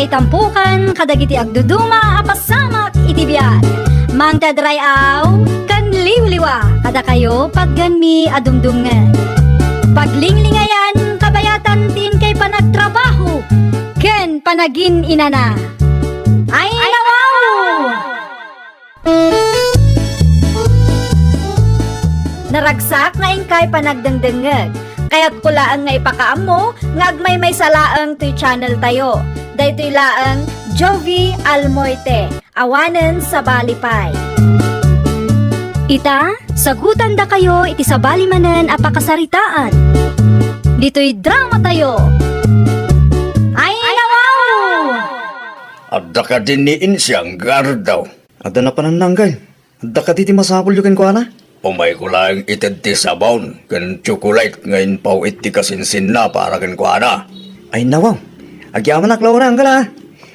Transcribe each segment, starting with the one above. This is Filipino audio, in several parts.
Kay tampukan, kadagiti agduduma, apasamak itibiyag. Mang tadrayaw, kan liwliwa, kada kayo pagganmi adumdungan. Paglinglingayan, kabayatan tin kay panagtrabaho, ken panagin inana. Ay nawaw! Naragsak nga ingkay panagdengdengeg. Kaya't kulaan nga ipakaam mo, nga agmay may salaang to'y channel tayo. Daytoy laang Jovi Almoite, awanen sa Balipay. Ita, sagutan da kayo iti sa balimanen apakasaritaan. Dito'y drama tayo. Ay nawaw! Adda ka din ni Insyang gardaw. Adda na panananggal. Adda ka di masapol yung ko na. Umay ko lang ited ti sabon, kan chocolate ngayon pao iti kasinsin na para kan ko na. Ay nawaw, agyaman na klaw na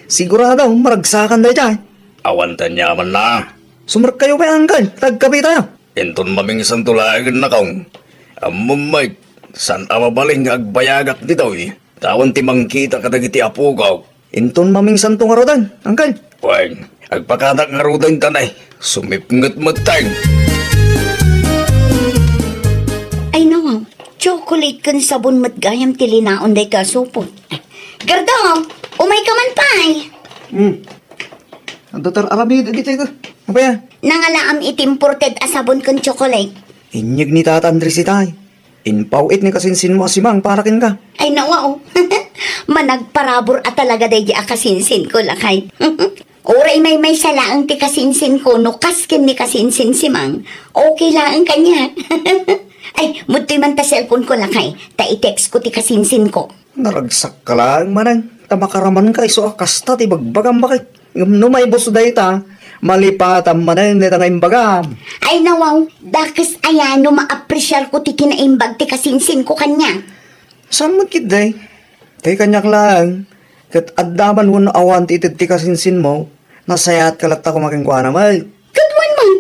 sigurado maragsakan dahi dyan. Awantan yaman na. Sumarag kayo ba anggal, tagkapi tayo. Enton maming isang tulagan na kaong. Amumay, san amabaling agbayagak dito eh. Tawan ti mangkita kadagiti apugaw. Enton maming isang tungarodan, anggal. Weng, agpakanak ngarodan tanay, sumipngat matang. Ay nawaw, chocolate kan sabon matgayam tilinaon day kasupot. Gardaw, umay ka man pa'y. Ang datar aramid, agitay ka. Apa ya? Nangalaam itimported a sabon kan chocolate. Inyag ni Tata Andres itay. Inpawit ni kasinsin mo asimang parakin ka. Ay nawaw, managparabor at talaga day di akasinsin ko lakay. Oray may salaang ti kasinsin ko, no kaskin ni kasinsin si Mang. Okay lang kanya. Ay, mutoy man ta cellphone ko lakay. Ta i-text ko ti kasinsin ko. Naragsak ka lang manang. Tamakaraman ka iso akasta ti bagbagam bakit. No may buso dahi ta. Malipatan manang nita nga imbagam. Ay nawaw, dakis ayano ma-appreciate ko ti kinaimbag ti kasinsin ko kanya. Saan mo kid day? Kay kanyak lang. Kat addaman mo na awan ti itid ti kasinsin mo. Nasayat kalat ako makingkuha naman. Kadwan man.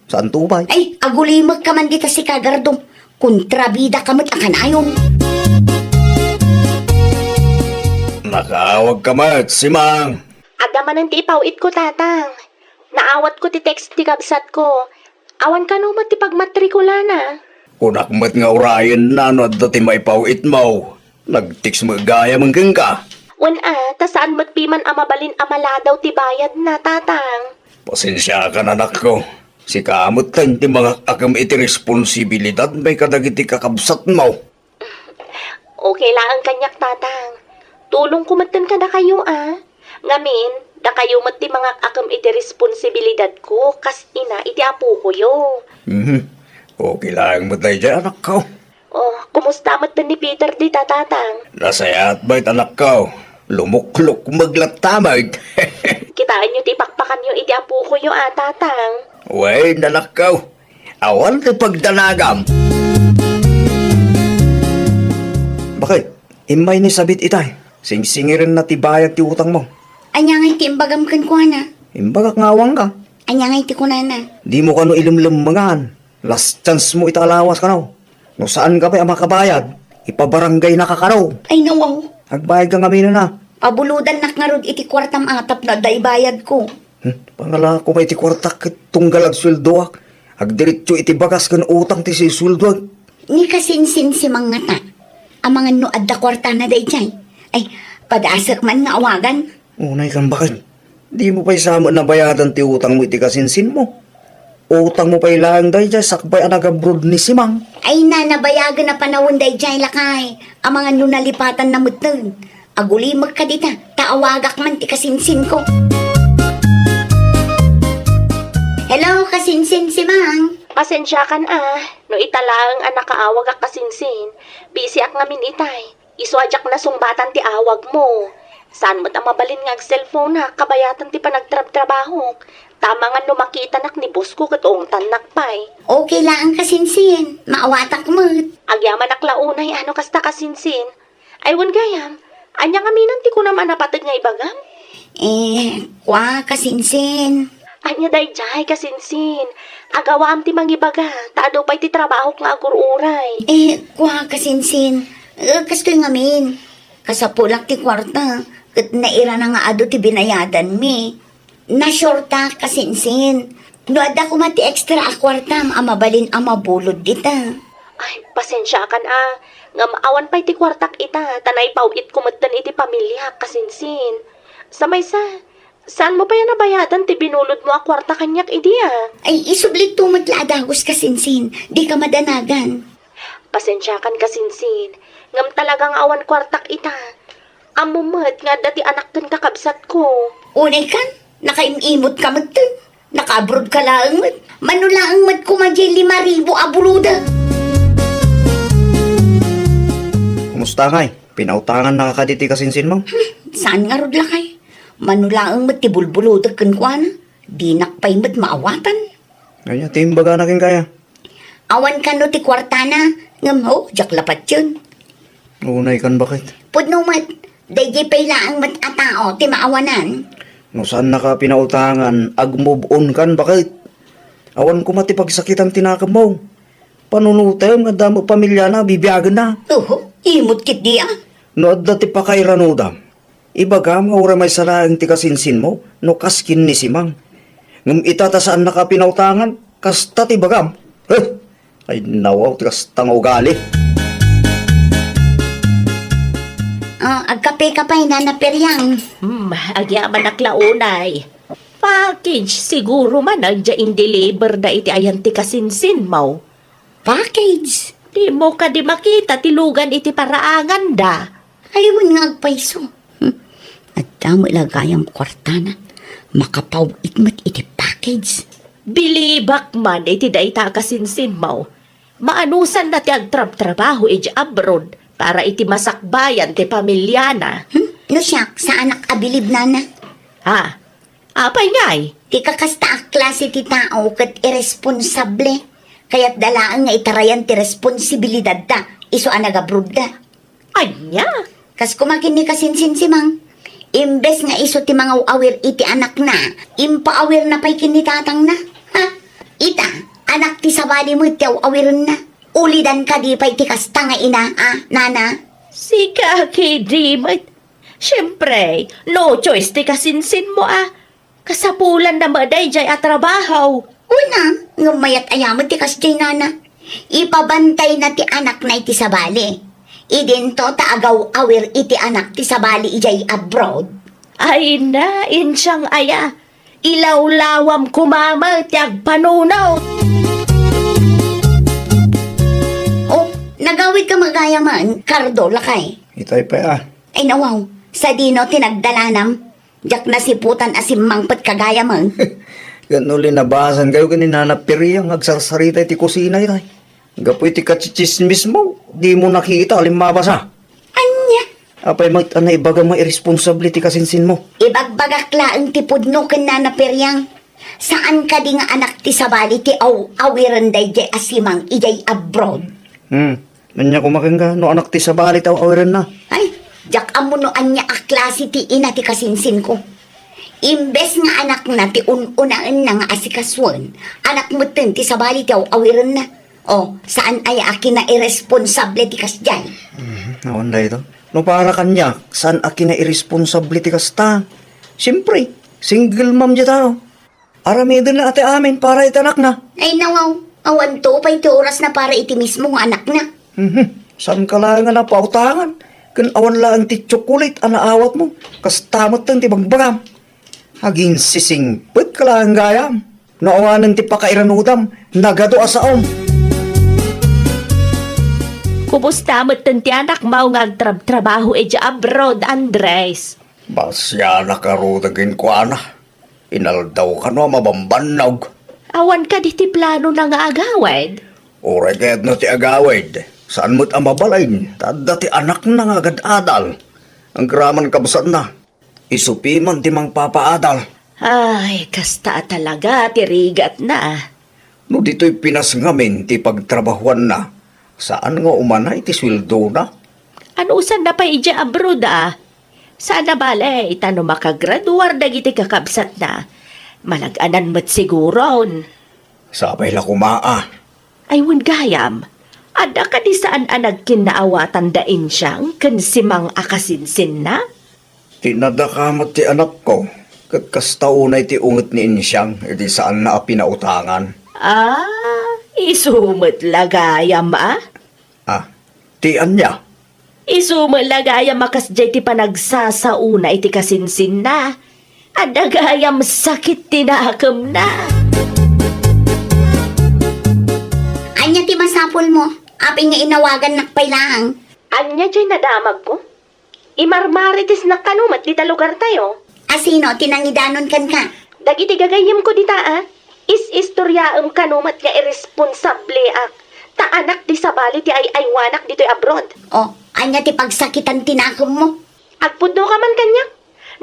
Saan tubay? Ay, agulimag ka man dita si Kagardo. Kontrabida ka mo't akanayon. Nakaawag ka mat, simang. Adaman ang ti ipawit ko, tatang. Naawat ko ti text ti kabsat ko. Awan ka naman ti pagmatrikula na. Kunak mat nga urayan na no at dati may pawit mo. Nagtiks mo gaya manggang ka. Ta saan matpiman amabalin amaladaw ti bayad na, tatang. Pasensya ka na anak ko. Si kamot tan ti mga akam iti responsibilidad may kadagiti kakabsat mo. Okay lang ang kanyak, tatang. Tulong kumatan ka na kayo, Ngamin, da kayo mat ti mga akam iti responsibilidad ko, kas ina iti apo ko yo. Okay lang mo tayo dyan anak ko. Oh, kumusta mat ni Peter di, tatang? Nasayat ba'y anak ko? Lumuklok maglatamag. Kitaan nyo ti pakpakan nyo iti apo ko yo, tatang. Wait, anak ko. Awan ti pagdanagam. Bakit? Imay ni sabit itay. Singsingirin na ti bayad ti utang mo. Anya nga iti imbagam kan ko na. Imbagak ngawang ka. Anya nga iti kunana. Di mo kano ilimlimangan. Last chance mo italawas ka no. No saan ka pa makabayad? Ipabarangay na ka kano. Ay nawaw, Agbayad ka kami na. pabuludan nakngarod iti kwartam atap na daybayad ko. Pangala ko may ti kwartak tunggal ag sweldoak. Agdiritso iti bagas kan utang ti si sweldoak. Ni kasinsin si mga ta. Ang mga no adda kwarta na day jay. Ay, padasak man nga awagan. Unay kang bakit? Di mo pa'y sama na bayadan ti utang mo iti kasinsin mo. Utang mo pa'y lang day jay sakbay anagabrod ni Simang. Ay na, nabayagan na panahon day jay lakay. Ang mga no nalipatan na mutag. Agulimag ka dita, taawagak man ti kasinsin ko. Hello, kasinsin si Mang. Pasensya kan no italaang ang nakaawag ak kasinsin. Busy ak ngamin itay. Iswadyak na sumbatan ti awag mo. Saan mo't ang mabalin nga ag cellphone na kabayatan ti panagtrabaho. Tama nga no makita nak ni boss ko katoong tanak pay. Okay lang ang kasinsin, maawatak mo. Agyaman ak launay kasta kasinsin. Aywan gayam, anya kaminan ti ko naman napatid nga ibagam. Kwa kasinsin. Anya day jay kasinsin. Agawaam ti mangibaga, taado pa'y ti trabaho nga agururay. Kwa kasinsin. Kastoy ngamin. Kasapulak ti kwarta. Kat naira na nga ado ti binayadan mi. Nasyurta kasinsin. No ada ko mati extra akwartam amabalin amabulod dita. Ay, pasensya kan nga maawan pa iti kwartak ita, tanay pauit kumatan iti pamilya, kasinsin. Saan mo pa yan nabayadan ti binulod mo a kwarta kanyak idi Ay isublit tumat laadagos kasinsin. Di ka madanagan. Pasensya kan kasinsin, ngam talagang awan kwartak ita. Amumad nga dati anak kan kakabsat ko. Unay kan, nakaimimot ka magtan. Nakabrod ka lang mat. Manulaang mat kumadya 5,000 abuluda. Kumusta ngay? Pinautangan na kakaditi kasinsin mo? Saan nga rod lakay? Manulaang mat ti bulbuluda kan kwa na. Di nakpay mat maawatan. Ganyan, timbaga na kin kaya. Awan ka no ti kwartana. Ngam ho, jak lapat yun. Unay kan bakit? Pudno mat, dayjay paylaang mat atao ti maawanan. No saan na ka pinautangan, ag-move on kan bakit? Awan ko matipagsakitan tinakam mo. Panunutem nga damo pamilya na, bibiyagan na. Imot kit di No adda ti pakairanudam. Ibaga nga ura may salaang ti kasinsin mo, no kaskin ni simang. Ngum itatasaan na ka pinautangan, kasta ti bagam. Ay nawaw ti kastang ugali. Agkape ka pa'y nanaperyang. Agyaman naklaunay. Package, siguro man nagja in-deliver na iti ayan ti kasinsin mo. Package. Di mo ka di makita tilugan iti paraangan da. Ayun nga agpaiso. At damo ilagayang kwartana. Makapawit mat iti package. Bilibak man iti dayta kasinsin mo. Maanusan na ti agtrab-trabaho iti abroad para iti masakbayan ti pamilyana. No siya, sa anak abilib na. Ha? Apay ngay? Ti kakasta ak klase ti tao kat irresponsable. Kaya't dalaan nga itarayan ti responsibilidad da. Iso anagabrod da. Anya? Kas kumakin ni kasinsin si Mang. Imbes nga iso ti mga awir iti anak na, impaawir na pa'y kinitatang na. Ha? Ita, anak ti sabali mo itiaw awirin na. Ulidan ka di pa'y ti kasta nga ina, nana. Sika, kidimit. Siyempre, no choice ti kasinsin mo Kasapulan na maday jay at trabaho. Una, ngumayat ayamot ti kasjay nana. Ipabantay na ti anak na iti sabali. Idinto taagaw awir iti anak ti sabali ijay abroad. Ay na, insyang aya. Ilawlawam kumama ti agpanunaw. Oh, nagawid ka magayaman, Cardo, lakay. Itay pa Ay nawaw, sa dino tinagdalanam. Jak nasiputan asimang pat kagayaman. Ganun linabasan kayo kanina na periyang agsarsarita iti kusina itay. Gapoy ti kachichismis mo, di mo nakita alimabasa. Anya, Apay na ibaga mo irresponsable ti kasinsin mo. ibagbagakla ang tipudno ken na peryang. Saan ka di nga anak ti sabali ti awiran day jay asimang ijay abroad. Nanya kumakin ka, no anak ti sabali taw awiran na. Ay, jak amuno anya a klase ti ina ti kasinsin ko. Imbes nga anak na ti ununaan na nga asikaswan, anak mo tin ti sabali ti awiran na. O, saan ay akin na irresponsable ti kasjay? Nawan ito. No para kanya, saan akin na irresponsable ti kasta? Siyempre, single mom dya tao. Aramido na ate amin para itanak na. Ay nawaw, awan to pa iti oras na para iti mismo nga anak na. Saan ka lang nga napautangan? Kan awan lang ti chocolate anaawat mo. Kastamot lang ti bagbagam. Haging sisingpit ka lang gayam. Naawanan ti pakairanudam. Nagado asaom. Kumusta mo ti anak mo nga agtrab-trabaho iti abroad, Andres? Basya nakarutagin ko ana. Inaldaw ka no mabambanog. Awan ka di ti plano na nga agawid. Oray kaya't na ti agawid. Saan mo't amabalayin? Tadda ti anak na nga agad adal. Ang graman kabsat na. Isupi man ti mang papaadal. Ay, kasta talaga, tirigat na. No dito'y pinasngamin ti pagtrabahuan na. Saan nga umanay ti sweldo na? Anusan na pa iti abroad Sana bale, itano makagraduar dagiti kakabsat na. Malaganan mo't siguro. Sabay la kumaa. Ay, wun gayam. Ada ka di saan anag kinaawatan dain siyang kansimang akasinsin na? Tinadakamat ti anak ko. Kat kastaunay ti unget ni Insyang, iti saan na pinautangan. Isumot lagayam Ti anya? Isumot lagayam makasjay ti panagsasauna iti kasinsin na. Adagayam sakit tinakam na. Anya ti masapol mo? Aping nga inawagan nakpailang. Anya dyan nadamag ko? Imarmaritis na kanumat dita lugar tayo. Asino, tinangidanon kan ka? Dagiti gagayim ko dita Is-istoryaam kanumat nga irresponsable Ta anak di sabali ti ay aywanak dito'y abroad. O, anya ti pagsakitan tinakam mo? Agpudno ka man kanya.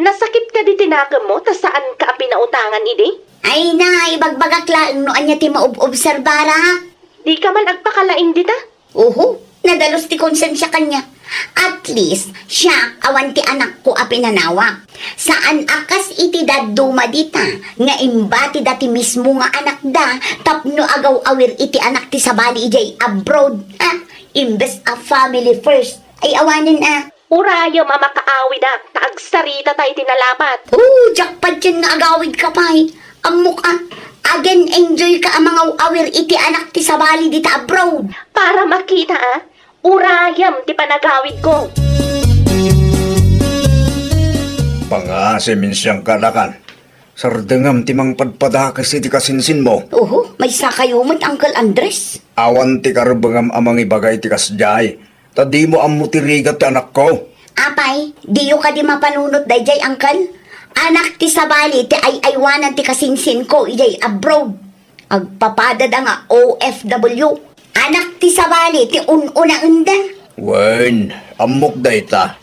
Nasakit ka di tinakam mo, ta saan ka pinautangan idi? Ay na, ibagbagak lang no anya ti maobserbara. Di ka man agpakalaing dita? Uhu, nadalos ti konsensya kanya. At least, siya awan ti anak ko a pinanawa. Saan akas iti daduma dita, nga imbati dati mismo nga anak da, tapno agaw awir iti anak ti sabali ijay abroad. Imbes a family first, ay awanin Uraya mamakaawi da, taagsarita tayo tinalapat. Jackpot yan nga agawid ka pa'y. Ang mukha, again enjoy ka ang mga awir iti anak ti sabali dita abroad. Para makita urayam ti panagawid ko. Pangasimin siyang kalakan. Sardengam timang padpadakas iti kasinsin mo. May sakayumot, Uncle Andres. Awan ti karbangam amang ibagay ti kasjay. Tadi mo amutirigat ti anak ko. Apay, diyo ka di mapanunot dayjay, Uncle. Anak ti sabali ti aywanan ti kasinsin ko ijay abroad. Agpapadad nga OFW. Anak ti sabali ti ununa-unda. Wen, amok dayta.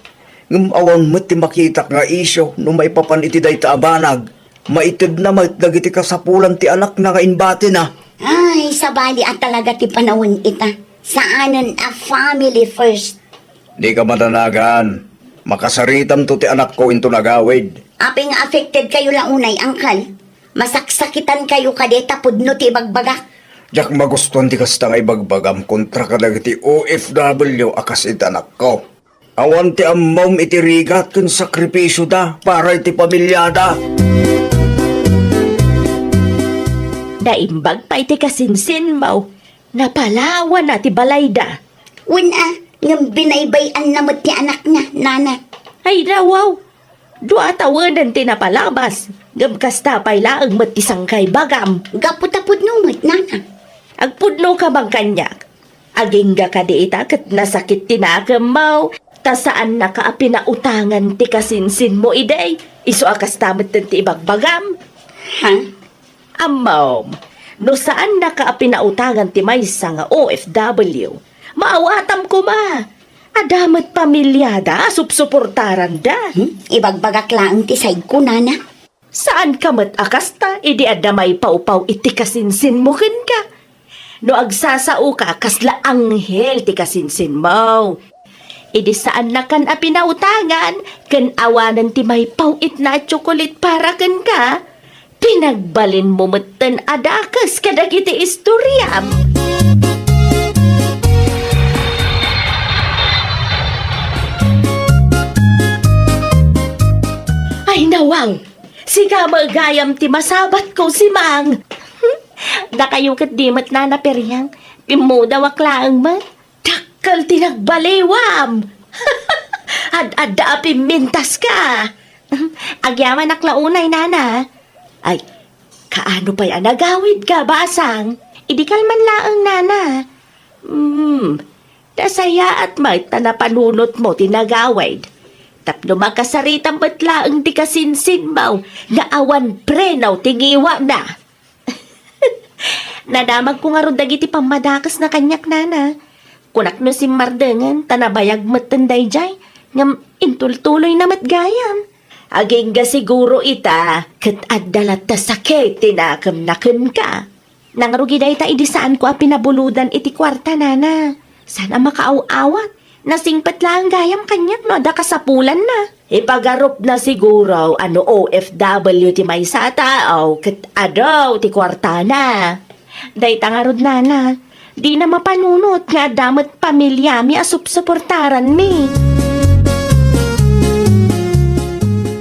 Ngam awan mo ti makitak nga isyo no may papan iti dayta abanag. Maitid na maitdag iti kasapulan ti anak na kainbati na. Ay, sabali at talaga ti panahon ita. Saanan a family first. Di ka matanagan. Makasaritam to ti anak ko into nagawid. Aping affected kayo lang unay, Uncle. Masaksakitan kayo kadeta pudno ti bagbagak. Jak magustuhan ti kasta nga ibagbagam kontra kadag iti OFW akas iti anak ko. Awan ti amom iti rigat kun sakripisyo da para iti pamilyada. Naimbag pa iti kasinsin mo. Napalawan na ti balayda. Ngam binaybayan namot ni anak niya, nana. Ay rawaw. Dua tawanan ti napalabas. Gabkasta pa'y laang matisang kay bagam. Gaputapod numot, nana. Agpudno ka bang kanyak? Agingga ka di ita kat nasakit tinakam mo. Ta saan nakaapinautangan ti kasinsin mo iday? Iso akas tamat ti ibagbagam. Ha? Amom, no saan nakaapinautangan ti maysa nga OFW? Maawatam ko ma. Adamat pamilyada, supsuportaran da. Ibagbagak lang ti side ko, nana. Saan ka mat akasta? Idi adamay paupaw iti kasinsin mo ken ka. No agsasao ka, kasla anghel ti kasinsin mo. Idi saan na kan apinautangan, kan awanan ti may pawit na tsokolit para ken ka. Pinagbalin mo matan adakas kadag iti istoryam. Ay nawang, siga magayam ti masabat ko si Mang. Nakayukat di mat na naperyang, pimudawak laang mat. Takal tinagbaliwam. Ad-ada pimintas ka. Agyaman naklaunay, nana. Ay, kaano pa yan nagawid ka, basang? Idikal man laang, nana. Tasaya at may tanapanunot mo tinagawid. Tapno makasaritang batlaang di kasinsin mo, nga awan prenaw tingiwa na. Nadamag ko nga ron dagiti pamadakas na kanyak, nana. Kunak no si Mardengan, tanabayag matanday jay, ngam intultuloy na matgayam. Aging ga siguro ita, kat addalat ta sakit, tinakam naken ka. Nangarugi day ta idi saan ko a pinabuludan iti kwarta, nana. Sana makaaw-awat. Nasingpat lang gayam kanyak no, ada kasapulan na. Ipagarup na siguro, ano OFW ti may sa tao, kat adaw ti kwarta na. Day tangarod, nana. Di na mapanunot nga damat pamilya mi asup-suportaran mi.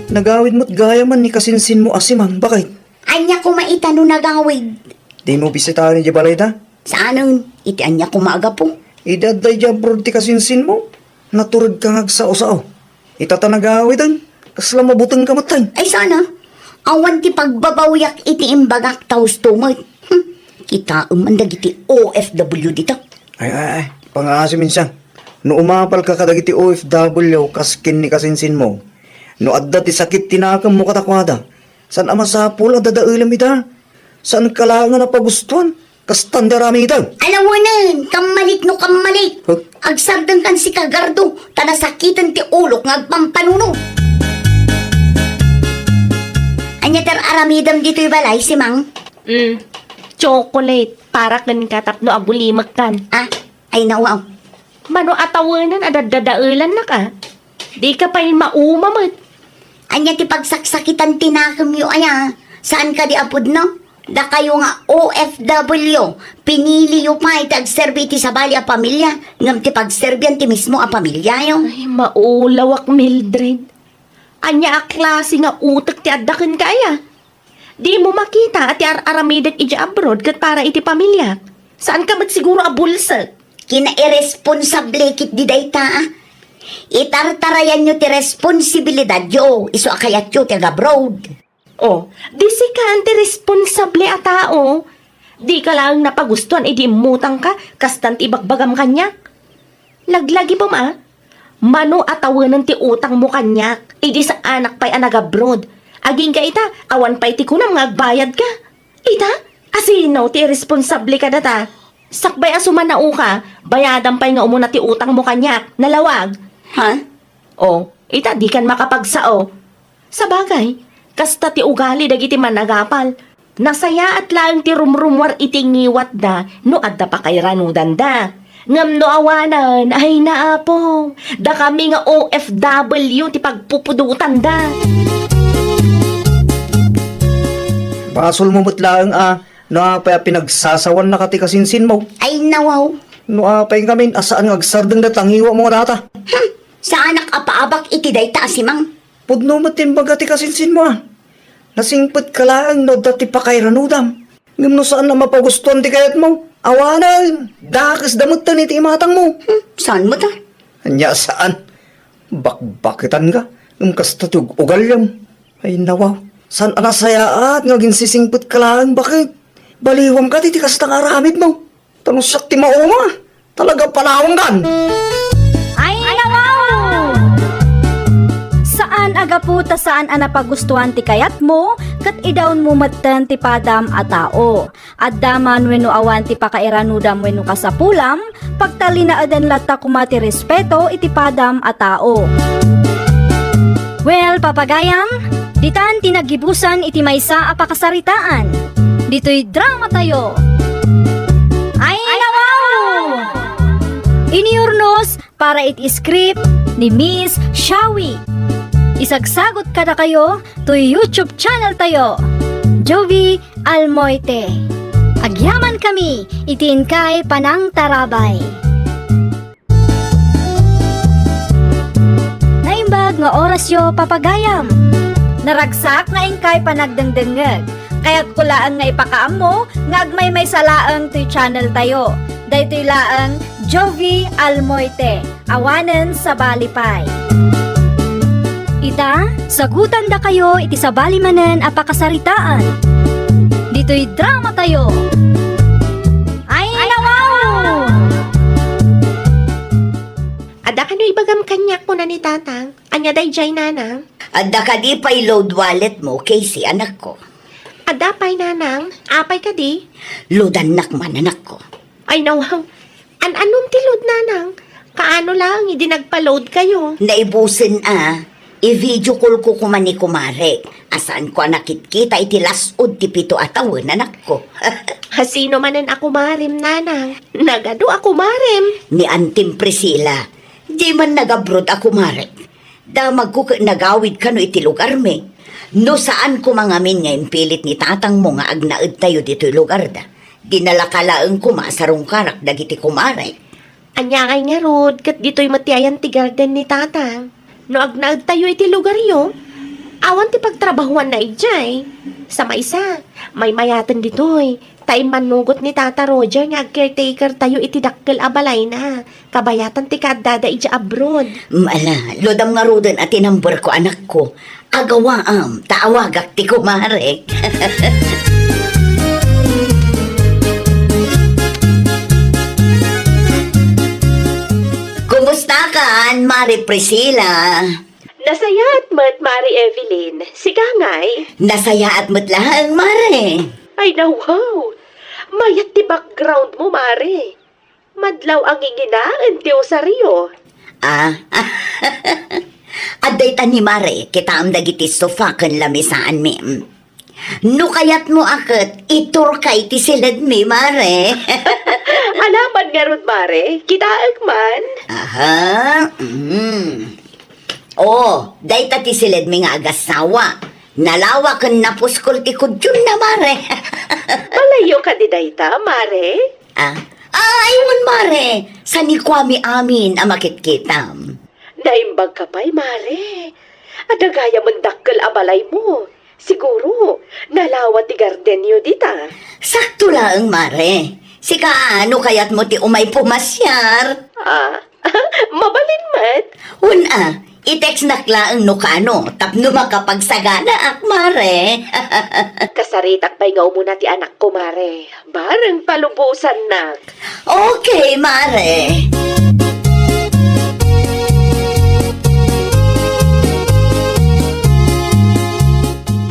Nagawid mo't gaya man ni kasinsin mo asimang. Bakit? Anya ko maitano nagawid. Di mo bisitahin ni balay da? Saanon, iti anya ko maaga po. Idaday dyan bro ti kasinsin mo. Naturod ka ngagsao-sao. Itatanagawid ang. Kasla mabutang kamatay. Ay sana, awan ti pagbabawiyak iti imbagak taos tumot. Kita umandag iti OFW dito. Ay. Pangasimin siya. No umapal ka kadagiti OFW kaskin ni kasinsin mo. No adda ti sakit tinakam mo katakwada. San amasapul ang dadailam ita? San kalangan na pagustuhan? Kastandarami ita? Alam mo na, kamalik no kamalik. Huh? Agsardan kan si Kagardo, tanasakitan ti ulok ngagpampanuno. Anya ter aramidam dito'y balay si Mang. Chocolate. Para kan katapno abulimag kan. Ah, ay nawaw. Mano atawanan adadadailan na ka. Di ka pa maumamot. Anya ti pagsaksakitan tinakam yo aya. Saan ka di apod no? Da kayo nga OFW. Pinili yo pa iti agserbi ti sabali a pamilya. Ngam ti pagserbian ti mismo a pamilya yo. Ay, maulawak Mildred. Anya a klase nga utak ti addakan kaya. Di mo makita at aramidak iti abroad kat para iti pamilya. Saan ka mat siguro abulsat? Kina-irresponsable kit di dayta ah. Itartarayan nyo ti responsibilidad yo. Iso akayat yo ti abroad. Oh, di si ka anti-responsable a tao. Di ka lang napagustuhan, edi mutang ka, kastant ibagbagam kanyak. Laglagi pa ma, mano atawanan ti utang mo kanyak, edi sa anak pa'y anag-abroad. Aging ka ita, awan pa'y ti kunam nga agbayad ka. Ita, asino ti responsable ka data. Sakbay asumanao ka, bayadan pa'y nga umuna ti utang mo kanyak, nalawag. Ha? Oh, ita di kan makapagsao. Sa bagay, kasta ti ugali dagiti managapal. Nasaya at lang ti rumrumwar iti ngiwat da, no adda pa kay ranudan da. Ngam no awanan, ay naapo. Da kami nga OFW ti pagpupudutan da. Basol mo mutlaang no apay pinagsasawan na kati kasinsin mo. Ay nawaw. No apay kami asaan ngagsardeng datangiwa mo data. Sa anak apaabak iti dayta si Mang. Pudno mo timbaga ti kasinsin mo Nasingput ka lang no dati pa kay ranudam. Ngam no saan na mapagustuhan ti kayat mo. Awanan, dakas damot ta ni ti imatang mo. Saan mo ta? Anya saan? Bakbakitan ka? Kasta ti ugalyam. Ay nawaw, saan anasayaat nga ginsisingput ka lang? Bakit? Baliwam ka ti kastang aramid mo. Tanusak ti mauma. Talaga panawang kan. Ay, nawaw! Saan agaputa saan anapagustuhan ti kayat mo, kat idaon mo matan ti padam a tao. At daman wenno awan ti pakairanudam wenno kasapulam, pagtalinaadan lata kumati respeto iti padam a tao. Well, papagayam, ditan tinagibusan iti maysa a pakasaritaan. Dito'y drama tayo. Ay, nawaw! Iniurnos para iti script ni Miss Shawi. Isagsagot kada kayo to YouTube channel tayo, Jovi Almoite. Agyaman kami, itiin kay Panang Tarabay. Naimbag nga oras yo papagayam. Naragsak nga ingkay panagdengdengeg. Kaya't kulaan nga ipakaam mo, nga agmay may salaang to channel tayo. Daytoy laang Jovi Almoite, awanen sa Balipay. Ita, sagutan da kayo iti sabali manen apakasaritaan. Dito'y drama tayo. Ay, nawaw! Ada ka no ibagam kanyak mo na ni tatang. Anya day jay nana. Adda ka di pa'y load wallet mo, Casey, anak ko. Ada pa'y nanang, apay ka di. Lodanak man, anak ko. Ay nawaw, anong tilod nanang? Kaano lang, hindi nagpa-load kayo. Naibusin i-video call ko kuman ni kumare. Asaan ko nakit-kita iti lasod ti pito atawon, anak ko. Hasino manen ako marim nanang. Nagado ako marim. Ni Antim Priscilla, di man nag-abroad ako mare. Damag ko nagawid ka no iti lugar me. No saan ko mangamin ngayon pilit ni tatang mo nga agnaed tayo dito lugar da. Dinala kalaang kumasarong karak dagiti kumare. Anya kay nga rod, kat dito'y matiayan ti garden ni tatang. No agnaad tayo iti lugar yo. Awan ti pagtrabahuan na ijay. Sa maisa, may mayatan ditoy. Tay manugot ni Tata Roger nga caretaker tayo iti dakkel abalay na. Kabayatan ti kadada ija abroad. Mala, lodam nga rudan at tinambur ko anak ko. Agawaam, taawagak ti kumare. Kumusta ka, Mari Priscilla? Nasayat mat, Mari Evelyn. Sigangay. Nasaya at matlang, Mare. Ay, wow. Mayat ti background mo, Mari. Madlaw ang inginaan ti Osario. Aday ta ni Mare, kita am dagiti sofa kan lamisaan mi. No kayat mo akit, itur kay ti silid mi, Mare. Alaman nga ron, Mari. Kitaag man. Aha. Oh, day ta ti silid mi nga agasawa. Nalawa kan napuskol ti kudyon na, Mare. Malayo ka di dayta, Mare. Ayun, Mare. Sa ni kwami amin ang makitkitam. Naimbag ka pa'y, Mare. Adagaya man dakkel abalay mo. Siguro, nalawa ti gardenyo dita. Sakto lang, Mare. Sika ano kayat mo ti umay pumasyar? Mabalin mat. I-text naklaan no kano, tapno makapagsagana ak, Mare. Kasaritak pa'y nga muna ti anak ko, Mare. Bareng palubusan nak. Okay, Mare.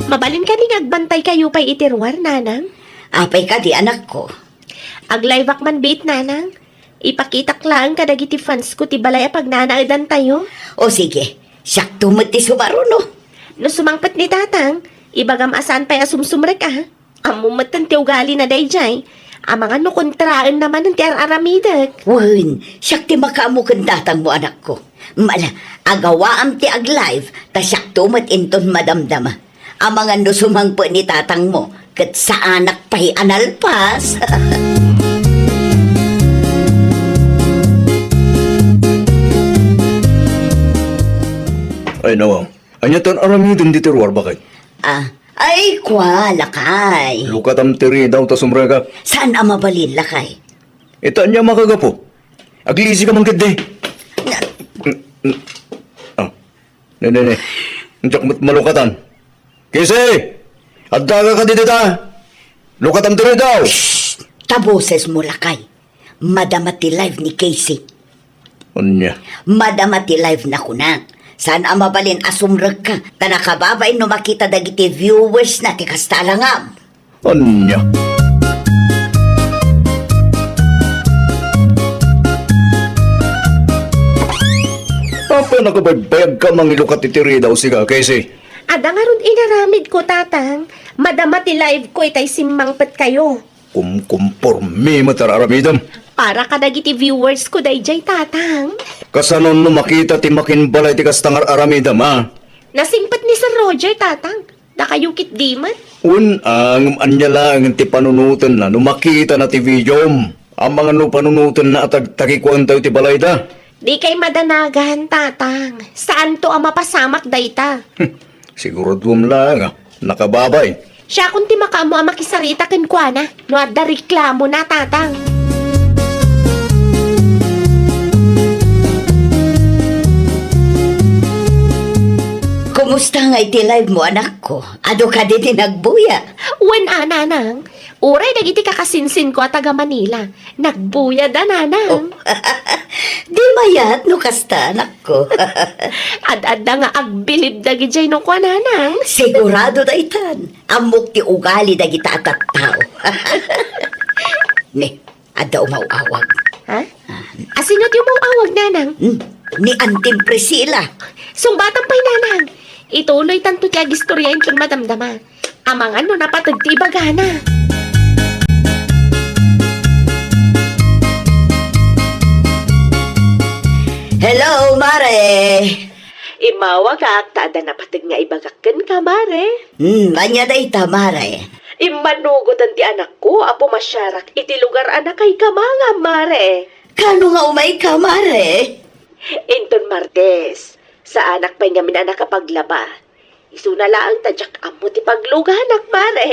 Mabalin ka ning agbantay kayo pa'y itirwar, nanang. Apay ka di anak ko. Aglayvak man bait, nanang. Ipakitak lang ka dagiti fans ko ti balay pag nanaadan tayo. O sige, sakto mo ti sumaro, no? No sumangpat ni tatang, ibagam asan pa'y asumsumrek Amumatan ti ugali na dayjay. Ang mga no kontraan naman ng ti araramidak. Wen, siyak ti makaamo kandatang mo anak ko. Mala, agawaam ti ag-live, ta sakto mat inton madamdama. Ang mga no sumangpo ni tatang mo, kat sa anak pa'y analpas. Ay nawang, anya tan aramidon di terwar bakay. Ay, kwa, lakay. Lukatam tiri daw ta sumraga. Saan ang mabalin, lakay? Ito anya makagapo. Aglisi ka man kede. Ne. Njak malukatan. Kisi! Addaga ka dito ta! Lukatam tiri daw! Taboses mo, lakay. Madamati live ni Casey. Anya? Madamati live na kuna. Saan ang mabalin asumrag ka? Ta nakababay no makita dagiti viewers na ti kastalangam. Anya? Apa nakabaybayag ka mangilukat itiri daw siga, Casey? Ada nga ron inaramid ko, tatang. Madama ti live ko itay simmangpat kayo. Kumpormi matararamidam. Para ka dagiti viewers ko dayjay, tatang. Kasanon no makita ti makinbalay ti kastangar aramidam, ha? Nasimpat ni Sir Roger, tatang. Da kayo kit di man. Ang anya lang ti panunutan na no makita na ti videom. Ang mga no panunutan na atag-takikuan tayo ti balay da. Di kay madanagan, tatang. Saan to ang mapasamak dayta? Siguro duwam lang, ha? Nakababay. Siya kung ti makamo ang makisarita ken kuana. No adda reklamo na, tatang. Kumusta nga iti live mo, anak ko? Ado ka di tinagbuya? Wen nanang. Uray dagiti kakasinsin ko at taga Manila. Nagbuya da, nanang. Di mayat no kasta, anak ko. Ad-adda nga agbilib dagijay no kwa, nanang. Sigurado da itan. Amok ti ugali da kita atat tao. Ne, ada umawawag. Ha? Asino ti mo awag, nanang? Ni Antim Priscilla. Sumbatan pa'y, nanang. Ituloy tanto ti agistoryain kung madamdama. Amangan no napatag ti bagana. Hello, Mare. Imawag ka, tada na patig nga ibagakken ka, Mare. Manya da ita, Mare. Imanugot ti anak ko, apo masyarak, iti lugar anak kay kamanga, Mare. Kano nga umay ka, Mare? Inton Martes, sa anak pa nga minanak kapaglaba. Isu na lang tadyak amo ti pagluganak, mare.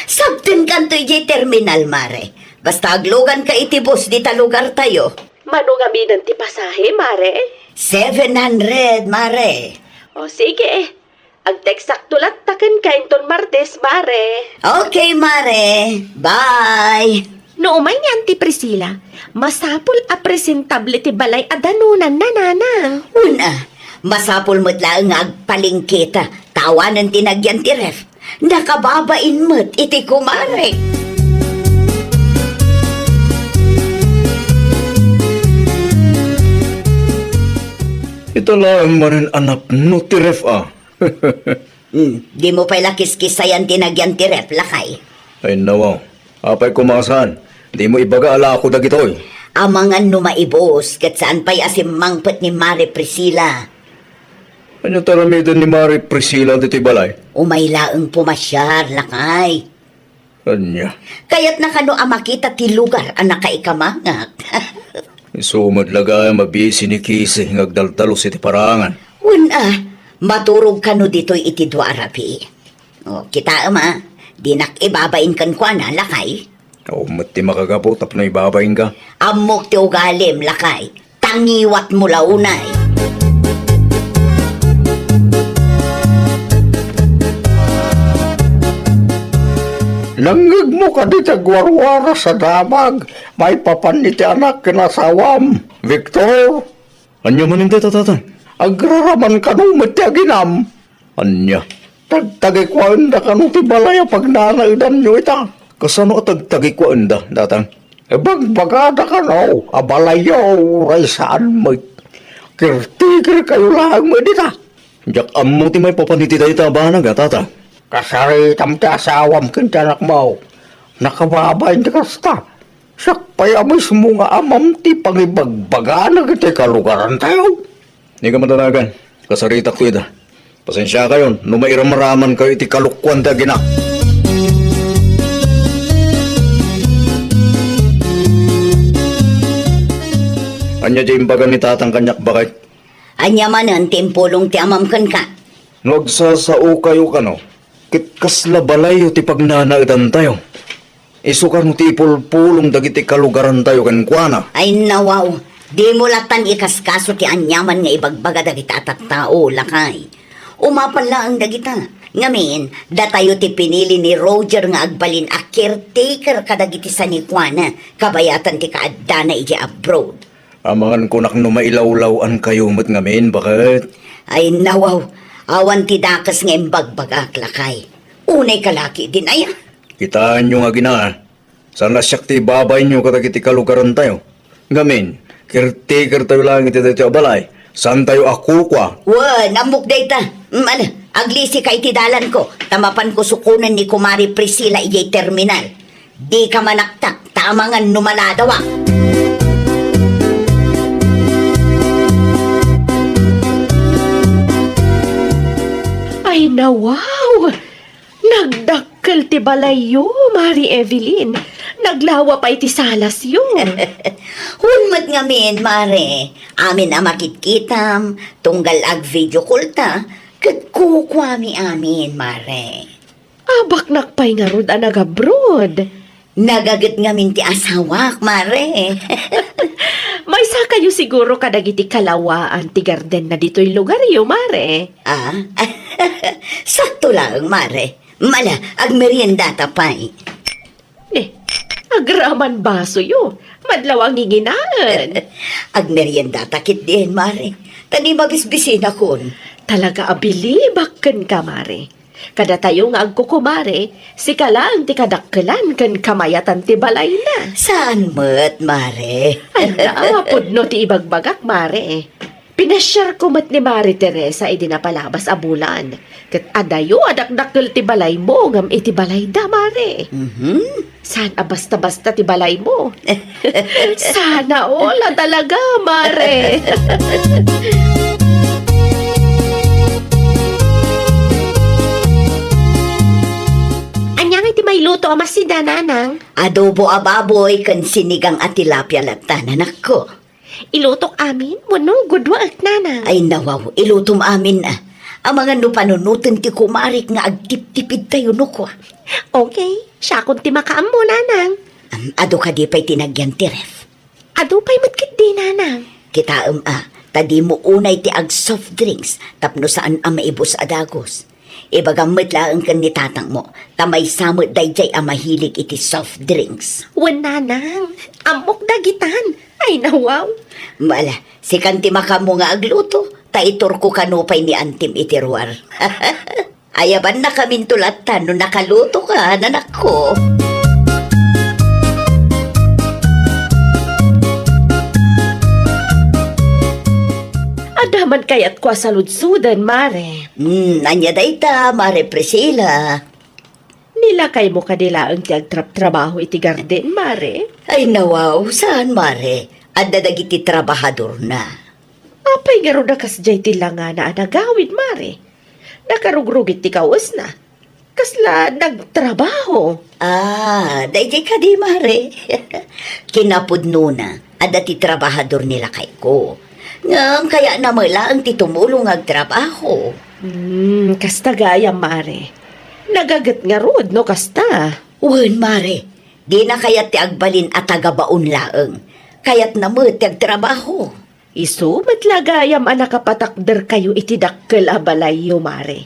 Sabten kanto iti terminal, mare. Basta aglugan ka iti bus di ta lugar tayo. Mano nga binan ti pasahe, mare? 700, mare. O sige, ag-text saktulat taken ka inton Martes, mare. Okay, mare. Bye. No umay ni Auntie Priscilla, masapul a presentable ti balay adanunan na nanang. Una, masapul mo't lang nga agpalingkita. Tawanan tinagyan ti ref. Nakababain mo't iti kumare. Ito lang manin anak no ti ref Di mo pala kiskisayan tinagyan ti ref, lakay. Ay nawaw, apay kumasan. Di mo ibaga ala ako dagitoy. Amangan numaibos, kat saan pa'y asimangpet ni Mare Priscilla. Ano taramidan ni Mari Priscilla dito balay? Umaylaang pumasyar, lakay. Anya, Kaya't nakano makita ti lugar ang nakaikamangak. isumad lagay mabisi ni Kisi ngagdaldalos iti parangan. Una, maturog kano dito'y iti duarapi. O, kita ama, di nakibabain kan kwa na, lakay. O mati makagapo tap na ibabayin ka. Amok ti ugalim, lakay. Tangiwat mo launay. Langig mo ka di tagwarwara sa damag. May papaniti anak kinasawam. Victor! Anya man hindi tatatan? Agraraman ka nung mati aginam. Anya? Tagtagi ko anda ka nung tibalaya pag nanaidan nyo ita. Kasano tagtagi ko anda, datang? Bagbagada ka no, abalayaw, raysaan mo. Kirtigir kayo lang mo dita. Jak amo ti may papaniti tayo tabanag, tata. Kasari tam ti asawam kintanak mo. Nakababayin ti kasta. Sakpay amis mo nga amam ti pangibagbagan na kiti kalugaran tayo. Hindi ka matanagan. Kasaritak ko ita. Pasensya kayo, numairamaraman kayo iti kalukwan ta gina. Anya di imbagan ni tatang kanyak bakit? Anya manan timpulong ti amam kan ka. Nagsasao kayo ka no? Kitkas labalayo ti pagnanaitan tayo. Isukan mo ti pulpulong dagiti kalugaran tayo kan kuana. Ay nawaw, di mo latan ikaskaso ti anyaman nga ibagbaga dagita at tao, lakay. Umapan lang dagita. Ngamin, datayo ti pinili ni Roger nga agbalin a caretaker kadagiti sa ni Juana, kabayatan ti kaadana iti abroad. Amangan kunak no mailawlawan kayo mat ngamin, bakit? Ay nawaw, awan ti dakas nga imbagbagak, lakay. Unay kalaki din ay. Kitaan nyo nga gina. Sana siyak ti babay nyo kadagiti kalugaran tayo. Ngamin, caretaker tayo lang iti tayo balay. Saan tayo akukwa? Wan, amok dayta. Aglisi ka itidalan ko. Tamapan ko sukunan ni Kumari Priscilla iyay terminal. Di ka manaktak, tamangan numaladawa. Ay nawaw! Nagdakkel ti balayo, Mari Evelyn. Naglawa pa iti salas yun. Hunmat ngamin, mare. Amin na makitkitam, tunggal ag video call ta. Kat kukwami amin, mare. Abak nakpay nga rod ang nag-abroad. Nagagat ngamin ti asawak, mare. May sa kayo siguro kadagiti kalawaan ti garden na dito'y lugar yo, Mare. Ah? Sakto lang, mare. Mala, ag merienda tapay. Agraman baso yo. Madlaw ang nginginaan. Ag merienda takit din, mare. Tani mabisbisin akon. Talaga abilibak kan ka, Mare. Kada tayo nga agkukumare, si kalang ti kadakkelan kan kamayatan ti balay na. Saan mo't, mare? Ala, pudno ti ibagbagak, Mare. Pinasyar ko mat ni Mari Teresa iti napalabas a bulan. Kat adayo adakdakkel ti balay mo ngam iti balay da, Mare. Saan basta-basta ti balay mo? Sana ola talaga, Mare. Anyang iti may luto amas si Dananang. Adobo ababoy kan sinigang at tilapia latanan ako. Ilutok amin, wano gudwa at nanang. Ay nawaw, ilutom amin na. Ang mga no panunutin ti kumarik nga agtip-tipid tayo no kwa. Okay, siya kung ti makaam mo, nanang. Ado ka di pa'y tinagyan ti ref. Ado pa'y matkit di, nanang. Kita tadi mo unay ti ag soft drinks, tapno saan ang maibos adagos. Ibagamit lang kan ni tatang mo, tamay samot dayjay ang mahilig iti soft drinks. Wan, nanang. Amok dagitan. Ay, nawaw. Mala, si kanti makamo nga agluto, taitor ko kanupay ni Antim itiruar. Ayaban na kaming tulatan no nakaluto ka, nanak ko. Adaman kayat kwa sa ludsudan, mare. Anya dayta, Mare Priscilla. Nilakay mo kanila ang trabaho iti garden, mare. Ay nawaw, saan Mare? Adda dagiti trabahador na. Apay nga ro nakasjay ti langa na anagawid, mare. Nakarugrugit ti kawas na. Kasla nagtrabaho. Dayjay ka di Mare. Kinapudno na, adda ti trabahador nila kay ko. Ngam kaya na mala ang titumulong agtrabaho. Kasta gaya, mare. Nagagat nga rod, no kasta. Wen Mare, di na kayat ti agbalin at tagabaon laeng. Kayat na mo ti agtrabaho. Isu, matlagayam anakapatakder kayo iti dakkel abalayo, mare.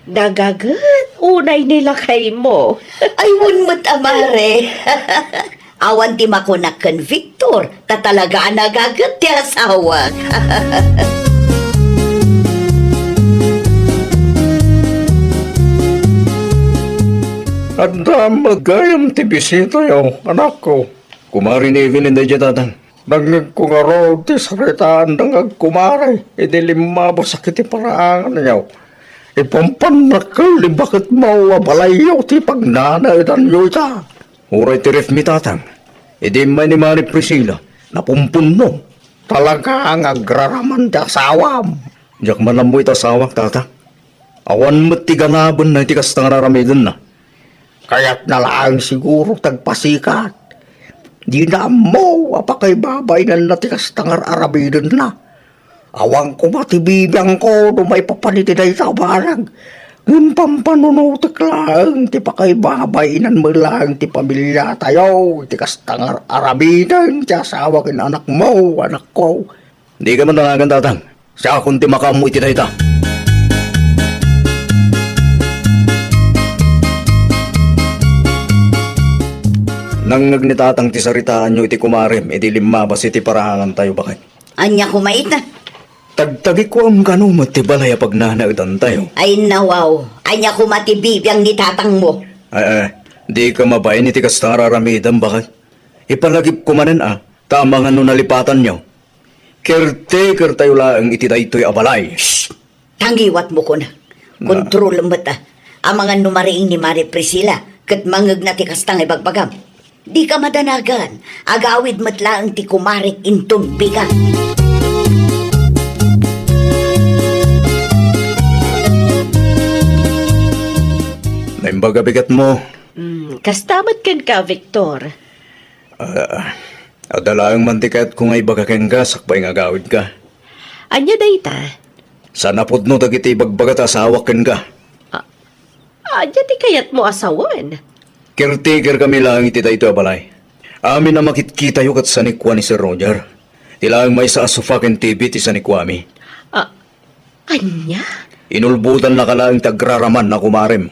Nagagat, unay nila kay mo. Ay, wunmat Mare. Awan ti makunak ken Victor, tatalaga nagagat ti asawa. Adda magayam ti bisita yaw, anak ko. Kumari ni Evelyn da tatang. Nangag ko nga raw ti sakritaan nangag kumari. Edi limabo sakit ti paraangan yaw. Ipampanakal li bakit mawabalayaw ti pagnanay dan yoy ta. Uray ti ref mi tatang. Edi may ni Mari Priscilla. Napumpuno. Talaga ang agraraman ti asawam. Diyak manamboy ti asawak tatang. Awan mo't ti ganabon na ti kastang raramidon na. Kaya't nalang siguro tagpasikat. Di na mo, apakay babay na natikas tangar arabidon na. Awang ko matibibiyang ko, no may papaniti na itabarag. Ngun pampanunutik lang, ti pakay babay nan mo lang, ti pamilya tayo, tikas tangar arabidon, ti asawa kin anak mo, anak ko. Di ka man nangagan tatang, siya akong ti makamu iti na ita. Nang nagnitatang ti saritaan nyo iti kumarem, iti limabas iti parahangan tayo bakit. Anya kumait na. Tagtagi ko ang kanumat ti balaya pag nanautan tayo. Ay nawaw, anya kumatibibiyang ni tatang mo. Di ka mabayin iti kastararamidan bakit. Ipalagip ko manan tama nga nung nalipatan nyo. Caretaker tayo lang iti daytoy abalay. Shh! Tangiwat mo ko na. Kontrol mo ang mga numariing ni Mari Priscilla, kat mangag na ti kastang ibagbagam. Di ka madanagan, agawid matlaang ti kumarik intun biga. Naimbaga bigat mo. Kastamat kan ka, Victor. Adalaang mantikat kung ay baga kang gasak ba yung agawid ka. Anya dayta? Sa napod no dagiti bagbagat asawak kan ka. Anya di kayat mo asawan? Caretaker kami lang iti dayto abalay. Amin na makitkita yu kat sanikwa ni Sir Roger. Tilang may sa asufaken TV ti sanikwami. Anya? Inulbutan na kalaang tagraraman na kumarem.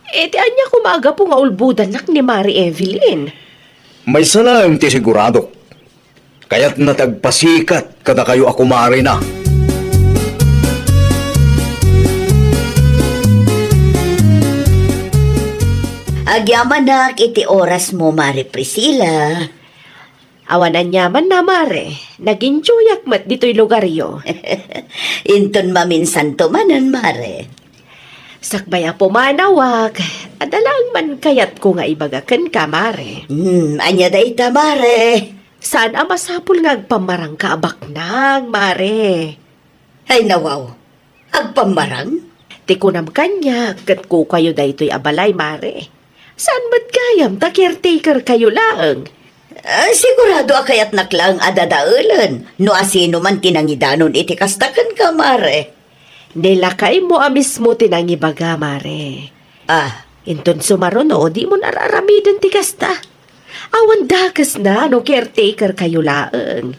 Di anya kumaga po nga ulbudan nak ni Mari Evelyn. May salang ti sigurado. Kaya't natagpasikat kada kayo ako mari na. Agyaman nak iti oras mo, Mari Priscilla. Awanan yaman na, Mare. Nag-enjoyak mat dito'y lugaryo. Inton maminsan to manan, Mare. Sakbaya po manawag. Adalang man kayat ko nga ibagakan ka, Mare. Anya dayta, Mare. Saan ang masapul nga agpamarang ka abaknang, Mare? Ay nawaw, agpamarang? Tikunam kanya, kat ko kayo daytoy abalay, Mare. Saan mat kayam, ta caretaker kayo lang? Sigurado akayat naklang adadaulan. No asino man tinangidanon iti kastakan ka, Mare. Nilakay mo mismo tinangibaga, mare. Inton sumarono, di mo nararamidin ti kasta. Awan dakas na, no caretaker kayo laeng.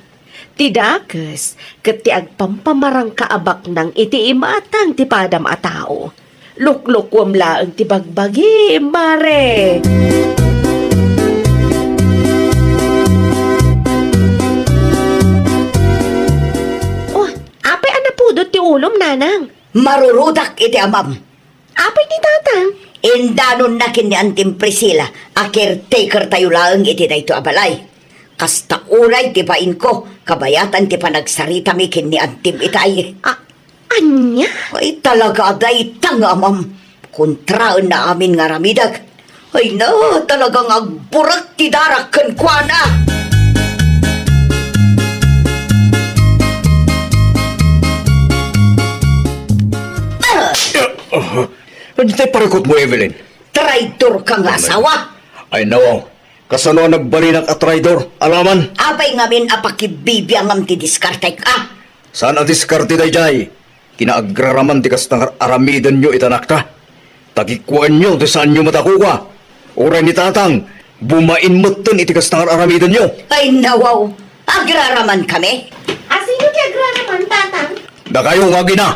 Ti dakas, kat ti agpampamarang kaabak ng iti imatang ti padam a tao. Luklukwam laeng ti bagbagi, mare. Oh, apay anapudot ti ulom, nanang. Marurudak iti amam. Apay ti tatang. Indanon na kini Antim Priscilla, a caretaker tayo lang iti dayto abalay. Kasta uray ti pain ko, kabayatan ti panagsarita mi kini Antim itay. Anya? Ay talaga day tangamam. Kontraan na amin nga ramidag. Ay na, talagang agburak ti darak ken kuana. Ano tayo parikot mo, Evelyn? Traitor kang asawa. Ay nawaw, kasano nagbalinak at traidor, alaman? Abay ngamin apakibibiyang am ti diskartek Saan ang diskarte day jay? Kinaagraraman ti kastang aramidan nyo itanakta. Tagikuan nyo, di saan nyo matakuha. Oray ni tatang, bumain moton iti kastang aramidan nyo. Ay nawaw, agraraman kami. Sino ti agraraman, tatang? Da kayo nga gina.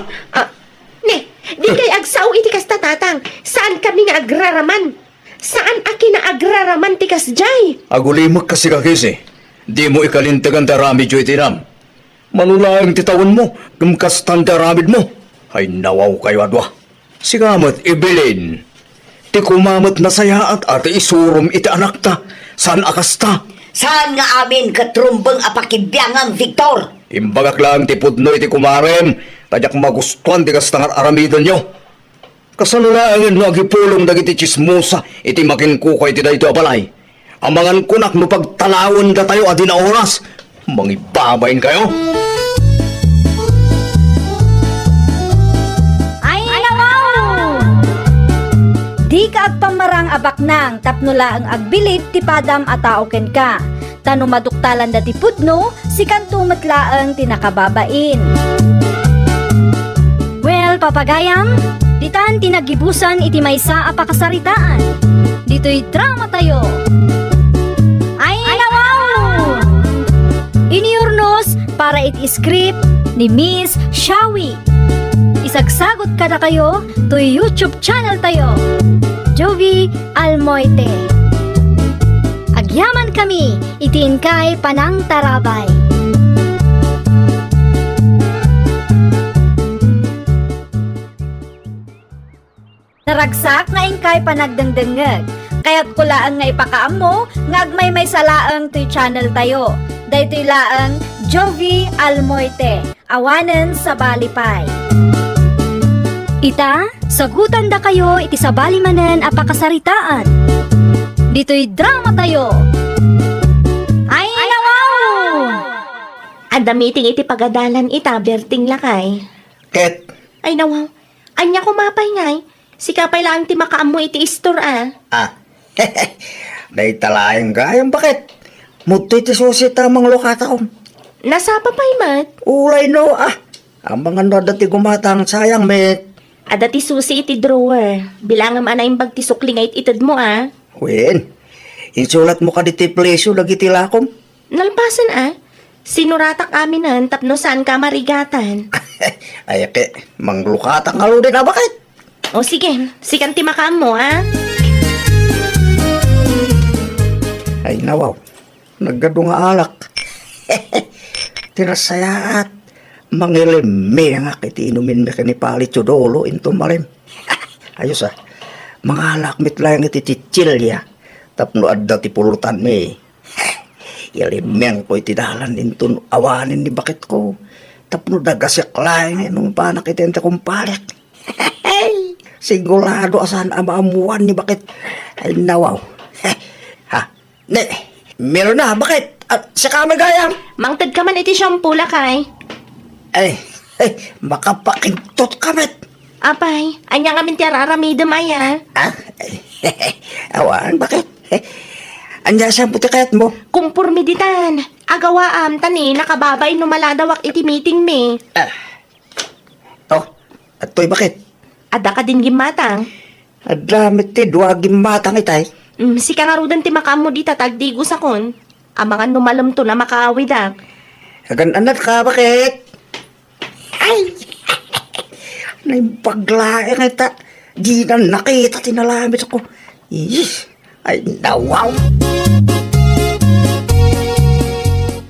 Di kay agsaw iti kas tatang. Saan kami nga agraraman? Saan aki na agraraman ti kas jay? Agulimag kasi kakisi. Di mo ikalintagan darami jo itinam. Manulang titawan mo, kumkastan daramid mo. Ay nawaw kayo adwa. Sigamat ibilin. Ti kumamat na saya at ati isurum iti anakta. Saan akasta? Saan nga amin katrumbang apakibiyang am Victor? Imbagak lang ti pudno iti kumarem. Tadyak magustuhan ti kastangar aramidan nyo. Kasalulaan nga agipulong dagiti chismosa iti makinkukay ti dayto abalay. Amangan kunak no pagtalawon ka tayo adi na oras. Mangibabain kayo. Ay nawaw! Di ka agpamarang abak nang tapnula ang agbilib ti padam a tao ken ka. Tano maduktalan da ti pudno, si kantumat laang tinakababain. Well, papagayam, ditan tinagibusan iti maysa a pakasaritaan. Dito'y drama tayo. Ay nawaw! Iniurnos para iti script ni Miss Shawi. Isagsagot kada kayo to YouTube channel tayo. Jovi Almoite. Agyaman kami, itiin kay Panang Tarabay. Naragsak nga ingkay panagdengdengeg. Kaya't kulaan nga ipakaamo, nga agmay may salaang to'y channel tayo. Daytoy laang Jovi Almoite, awanen sa Balipay. Ita, sagutan da kayo iti sa balimanen a pakasaritaan. Dito'y drama tayo. Ay nawaw! Anda meeting iti pagadalan ita, berting lakay. Ket, Ay nawaw, anya kumapay ngay. Sikapay lang ti makaamo iti store Naitalayang gayang bakit? Muti ti susi tamang lokata ko. Nasa papay mat. Ulay no Ang mga nadati gumatang sayang met. Ada ti susi iti drawer. Bilangam anay bag ti suklingait itad mo Wen, insulat mo ka di ti plesyo lagi ti lakom. Nalpasan Sinuratak aminan tapno saan ka marigatan. Ay ke, manglukata nga din bakit? O sige, sikan ti makaamo Ay nawaw, naggado nga alak. Tinasayaat, mangilimi nga kiti inumin me ni Pali Chudolo into marim. Ayos mga alak mitlayang iti chichilya, tapno adda ti pulutan me. Ilimeng ko iti dalan into awanin ni bakit ko, tapno dagasyak lain nung panak itente kong palit. Sigurado asan amaamuan ni bakit. Ay nawaw. Meron na, bakit? Sa kamagayam. Mangtad ka man iti shampoo lakay. Ay, makapakintot kamet. Apay, anya kami ti araramidam Awan, bakit? Anya siyang putikayat mo? Kumpurmiditan. Agawaam tani nakababay no maladawak iti meeting me. At to'y bakit? Ada ka din gimatang. Adamit ti duwagin matang itay. Si kangarudan ti makamo di tatagdigo sa kon. Amangan numalam to na makaawidak. Agan anat ka, bakit? Ay! Naipaglaeng ita. Di na nakita, tinalamit ako. Yes! Ay, nawaw!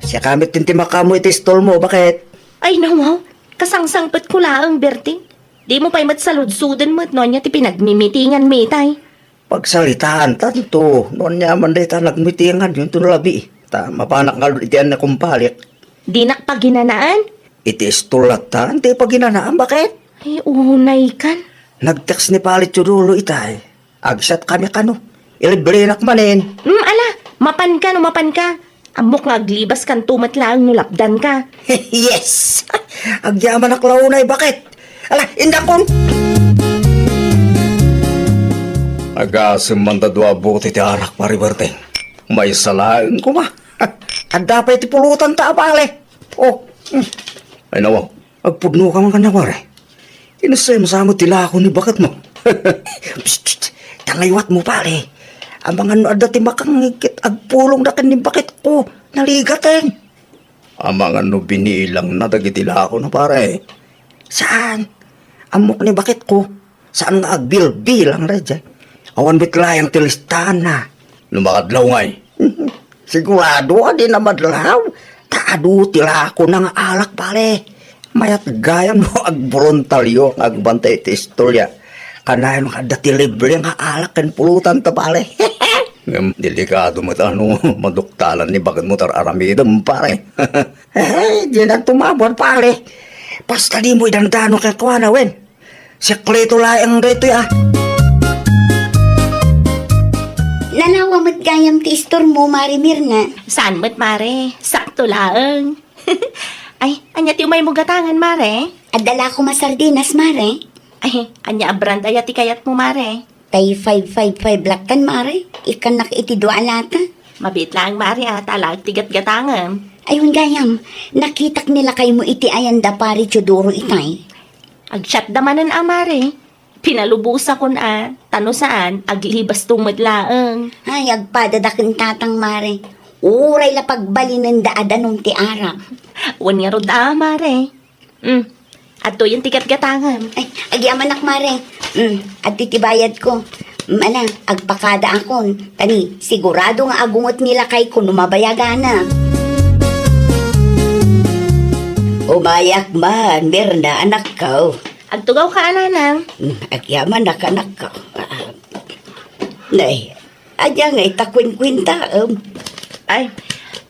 Siya kamit din timaka mo itistol mo, bakit? Ay nawaw, kasangsangpet ko laang Berting. Di mo pa'y matsaludsudan mo't no niya ti pinagmimitingan mitay. Pagsalitaan, tanto. Noon niya man day ta nagmitingan yung tunlabi. Ta, mapanak nga itian na kumpalik. Di nakpaginanaan? Itistulat ta, hindi pa ginanaan, bakit? Ay unay kan. Nag-text ni Palit Churulo itay. Agsat kami kano. Ilibrinak manin. Ala, mapan ka no mapan ka. Amok nga aglibas kan tumat lang nulapdan ka. Yes! Agyaman ak launay, bakit? Ala, indakon! Agasim man dadwa buti ti arak pariberteng. May salain ko ma. At dapat tipulutan ta pale. Oh. Ay nawaw, agpudno ka man kanawari. Inasay masamo tila ako ni bakit mo. Psst, tangaywat mo pare. Ang mga ano adati makangigit agpulong na kanin bakit ko. Naligateng. Ang mga ano binilang na dagitila ako na pare. Saan? Amok ni bakit ko. Saan nga agbil-bilang radya. Awan bitlayang tilistahan na. Lumakadlaw ngay. Sigurado di na madlaw. Taado tila ako ng alak pare. Mayat gayam no agbolontaryo ng agbantay ti istorya. Kanayon nga dati libre nga alak kan pulutan ta pare. Delikado mo ano, maduktalan ni bakit mo tar aramidam pare. Di na tumabon pare. Basta di mo idandano kay kuwana wen. Sekreto laeng reto ya. Nanawa mo't gayam ti istor mo, Mari Mirna. Saan mo't mare? Sakto laang. Ay, anya ti umay mo gatangan mare? Adala ko masardinas, Mare. Ay, anya abrand ay ti kayat mo mare? Tay 555 black kan, Mare. Ikan nakitidwa alata. Mabit lang mare talag tigat gatangan. Ayun gayam, nakitak nila kay mo iti ayanda pari Chodoro itay. Agsyat damanan mare. Pinalubusa ko na, tano saan, aglibas tumad laang. Ay, agpadadakin tatang, Mare. Uray la pagbalinan daadanong ti ara. Wan nga rod mare. Ato yung tigat gatangan. Ay, agyaman ak, Mare. At titibayad ko. Ala, agpakada akon. Tani, sigurado nga agungot nila kay ko numabayagana. Umayak man, Mirna, anak ko. Agtugaw ka ananang. Agyaman na kanak ko. Nay, adya nga itakwin-kwinta. Ay,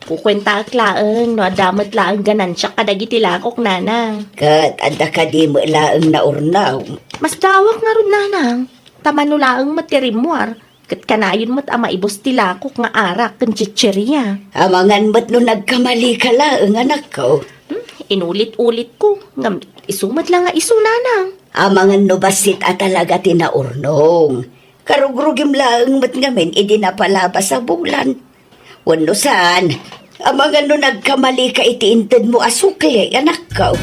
kukwenta ak laang, no adamat laang ganansya kadagiti lakok nanang. Kat, ada ka di mo laang naurnaw. Mas dawak nga ron nanang. Tamano laang matirimuar. Kat kanayon mo't maibos ti lakok nga arak kan chichirya. Amangan mo't no nagkamali ka laang, anak ko. Inulit-ulit ko. Ngam, isumat lang nga iso nanang. Amangan no basit at talaga tinaurnong. Karugrugim laang mo't ngamin, idi na palabas sa bulan. Wano saan? Amangan no nagkamali ka itiintad mo asukli, anak ko.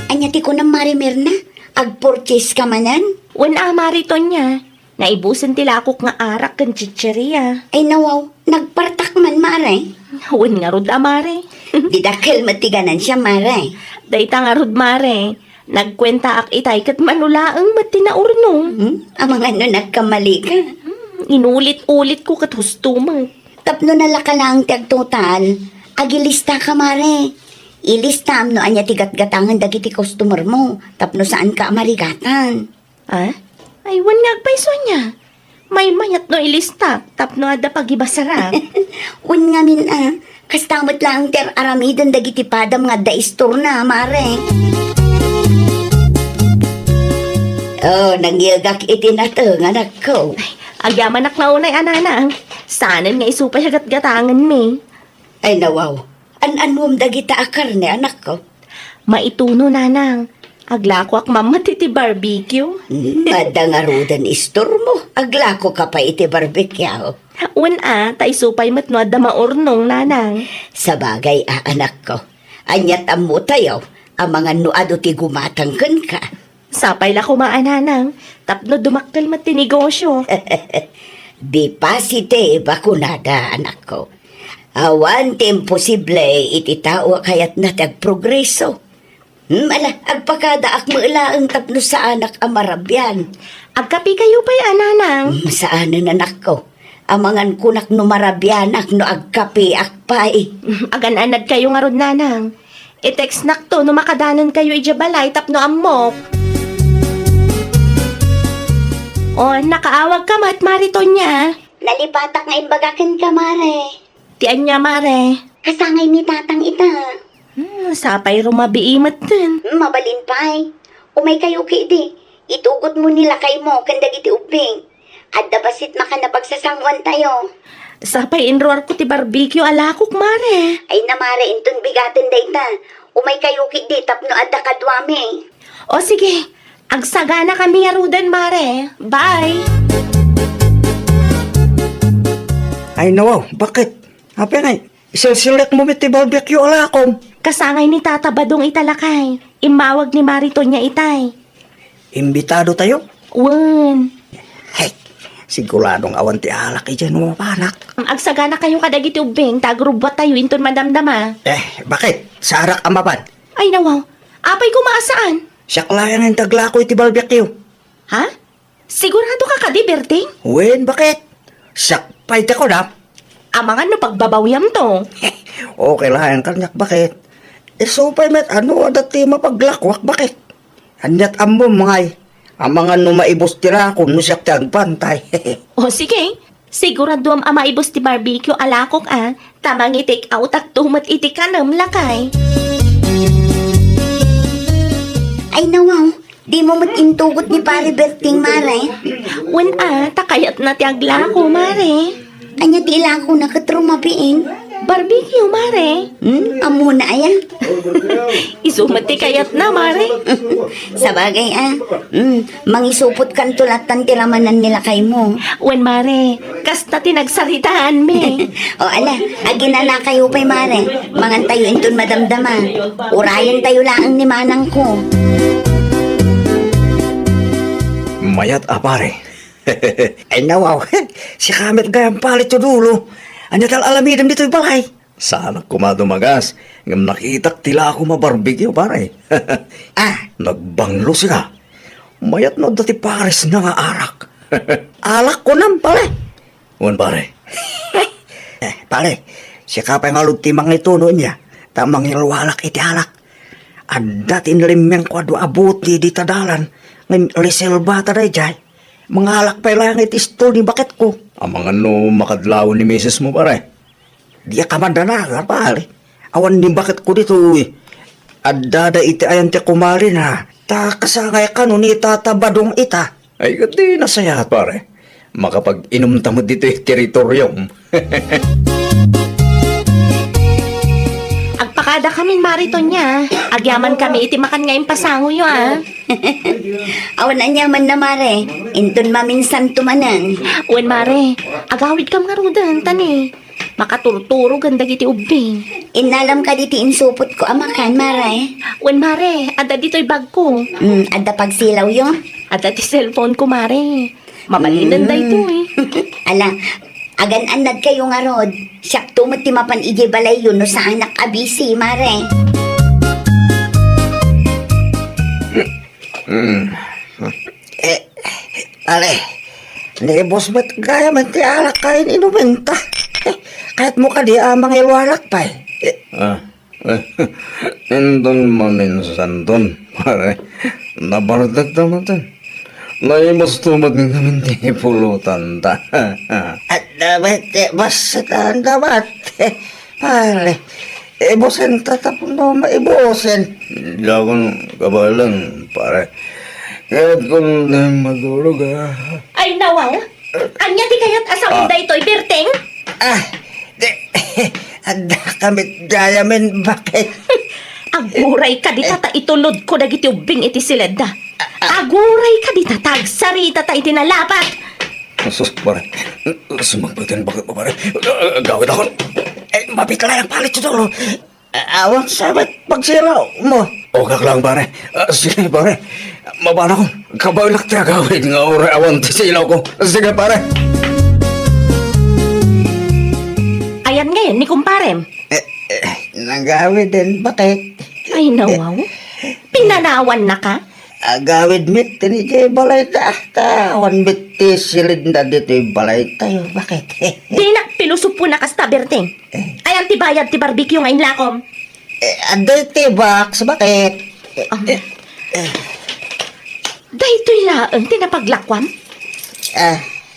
Anyati ko ng Mari Mirna, agpurchase ka manan? Wan marito niya. Naibusan ti lakok nga arak kan chichirya. Ay nawaw, nagpartak man, Mare. Wan nga rod mare. Didakil matiganan siya, Mare. Dayta nga rod mare. Nagkwenta ak itay kat manulaang matinaurnong. Amangan no nagkamali ka. Inulit-ulit ko kat hustumat. Tapno nalaka lang tiyag total, agilista ka, Mare. Ilistam no anya tigat-gatangan dagiti customer mo. Tapno saan ka marigatan. Ah? Ay, wan nga agpaiso niya. May mayat no ilista. Tapno ada pagibasarap. Un nga min kastamot lang ter aramidan dagiti padam nga daistor na, Mare. Oh, nangyagak itinatang anak ko. Agyaman ak naunay ananang. Sanan nga isupay hagat-gatangan me. Ay nawaw, an-anwam dagita akar ni anak ko. Maituno nanang. Aglako ak mamati ti barbecue. Madangarudan istor mo. Aglako ka pa iti barbecue. Wan ta isupay matno ada maurnong nanang. Sa bagay, anak ko. Anyat mo tayo. ang mga nuado ti gumatangkan ka. Sapay la kumaananang, tapno dumaktal mat ti negosyo. Di pa si te bakunada, anak ko. Awan ti imposible iti tao kayat natag progreso. Ala, agpakadaak mo ang tapno sa anak amarabyan. Agkapi kayo pa'y ananang. Saanan anak ko. Amangan kunak no marabyanak no agkapi akpay. Agan-anad kayo nga rod nanang. I-text nak to no makadanan kayo ijabalay tapno amok. O, nakaawag ka mat marito niya. Nalipatak nga imbagakan ka, mare. Tian niya mare. Kasangay ni tatang ita. Sapay rumabiimat din. Mabalin pa'y. Umay kayo kidi. Itugot mo nila kay mo kandag iti ubing. Adda basit makanapagsasanguan tayo. Sapay inroar ko ti barbecue alakok mare. Ay namare inton bigatin dayta. Umay kayo kidi tapno adda kadwami. O sige, agsagana kami arudan mare. Bye! Ay nawaw, bakit? Apa nga? Isilsilek mo mit ti barbecue alakom. Kasangay ni Tata Badong italakay. Imawag ni Marito niya itay. Imbitado tayo? Wen, Hey, siguradong awan ti alak dyan mo panak. agsagana kayo kadagiti ubing, tagrubot tayo inton madamdama. Bakit? Sarak ang mapad. Ay nawaw, apay kumaasaan? Siyak lang ang taglakoy ti barbecue. Ha? Sigurado ka kadi, Berting? Wen, bakit? Siyak pa'y ko na. Amangan no pagbabawyam to. Okay lang ang kanyak, bakit? Supay met, ano, dati mapaglakwak, bakit? Anyat ambo mga ang mga numaibos tira ko, nusiyak tiyang pantay. O sige, sigurado am amaibos ti barbecue alakok tamang itik out at tumat itikanam lakay. Ay nawaw. Di mo matintugot ni pare Berting, mare. Wen takayat na ti aglako mare. Anya di lang ko nakatrumabiin. Barbecue mare. Amo na ayan. Isumati kayat na mare. Sa bagay mangisupot kan tulatan tiramanan nila kay mo. Wen mare, kasta tinagsaritaan me. O ala, agina na kayo pa'y mare. Mangan tayo inton madamdama. Urayan tayo lang ni manang ko. Mayat apare. Ay nawaw, si Kamet gayang palit to dulo. Anya tal alamidam dito'y balay. Sana kumadumagas, ngam nakitak tila ako mabarbecue pare. Nagbanglo sila. Mayat no dati pares na nga arak. Alak ko nam pare. Wan pare. Pare, si Kapay nga timang ito no niya. Tamang ilwalak iti alak. Ada tinlimeng kwado abuti di tadalan. Ngayon reselba taday jay. Mga alak pa lang iti stol ni bakit ko. Ang mga no makadlaw ni misis mo pare. Di ka mandana pare. Awan ni bakit ko dito Adada iti ayan ti kumari na. Ta kasangay ka no ni Tata Badong ita. Ay di nasaya pare. Makapag-inom tamo dito teritoryong. Agpakada kami marito niya. Agyaman kami itimakan ngayon pasango yo Awan anyaman na mare. Inton maminsan tumanan. Wen mare, agawid kam nga rudan tani. Makaturturo ganda giti ubing. Inalam ka diti insupot ko amakan mare. Wen mare, ada dito'y bag ko. Adda pagsilaw yo. Ada ti cellphone ko mare. Mamalinan da ito Ala, agan-anad kayo nga rod. Siyak tumot ti mapan ije balay yun no sa anak abisi, mare. Ale, ni boss ba't gaya man ti alak kain inumenta? Kahit mo ka di amang ilwalak pa Indon maminsan don, pare. Nabardag naman ton. Naimos tumad ng namin di pulutan ta. At dapat, basta dapat. Pare, ibosin tatapon na maibosin. Hindi ako kabalan, pare. Kahit kung na madulog Ay nawaw, anya di kayat asawin da ito'y Berting? Ada kami dayamin, bakit? Aguray ka di tata itulod ko dagiti ubing iti sileda. Aguray ka di tatag sarita ta iti nalapat. Sus, pare. Sumagpagin bakit mo, pare. Gawin ako. Mapit lang ang palit ito, lo. Awang sabat pagsiraw mo. Okay lang, pare. Sige, pare. Mabana ko. Kabailak tiya gawin nga ora awan ti silaw ko. Sige, pare. Ayan ngayon ni kumparem. Nagawid din, bakit? Ay nawaw. Pinanawan na ka? Agawid mit, ni Jay balay ta. Awan mit ti silid na dito yung balay tayo. Bakit? Di na, pilusupo na kasta, Berting. Ayan ti bayad ti barbecue ngayon lakom. Aday ti box, bakit? Dahito'y laang tinapaglakwam.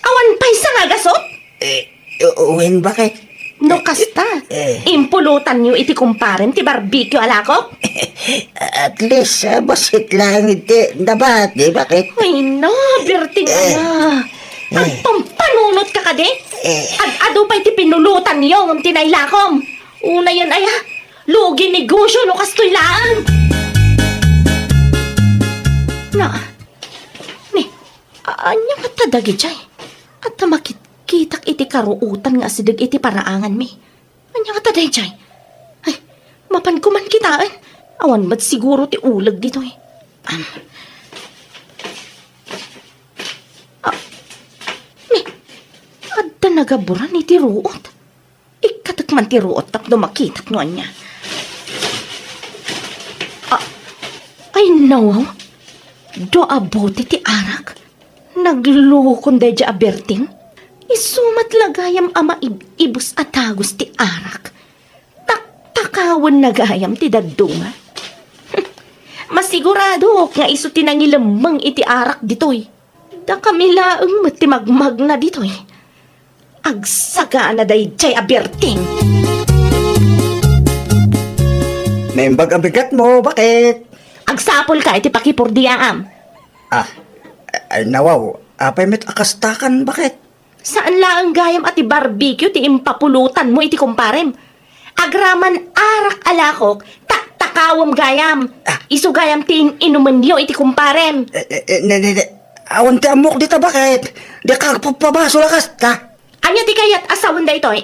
Awan pa'y sa nga gasot. Uwin, bakit? No kasta. Impulutan niyo iti kumparem ti barbecue alako. At least, basit lang iti. Dapat, di bakit? Ay no, Berting na. Agpampanunot ka kade. Ado pa'y ti pinulutan niyo ng tinaylakom. Una yan ay lugi negosyo no kastoy laan. Na, ni, anya nga tadagi jay. At makikitak iti karuutan nga sidag iti paraangan mi. Anya nga taday jay. Ay, mapan ko man kitaan. Awan ba't siguro ti ulag dito eh. Ni, adda nagaburan iti ruot. Ikatak man ti ruot tapno makitak no anya. Ay no, do abote ti arak. Naglulukon day ja aberting. Isumat lagayam ama ibus atagos ti arak. Taktawan nagayam ti dadunga. Masigurado nga iso tinangilamang iti arak ditoy. Da kami laeng mati magmag na ditoy. Agsaga na day jay aberting. Naimbag ang bigat mo, bakit? Agsapol ka iti pakipurdiyaam. Ay, nawaw. Apay mit akastakan, bakit? Saan lang gayam ati barbecue ti impapulutan mo iti kumparem? Agraman arak alakok, takawam gayam. Isu gayam ti inuman niyo iti kumparem. Awan ti amok dito, bakit? Di ka papabaso lakas ka. Anya ti kayat asawan da itoy,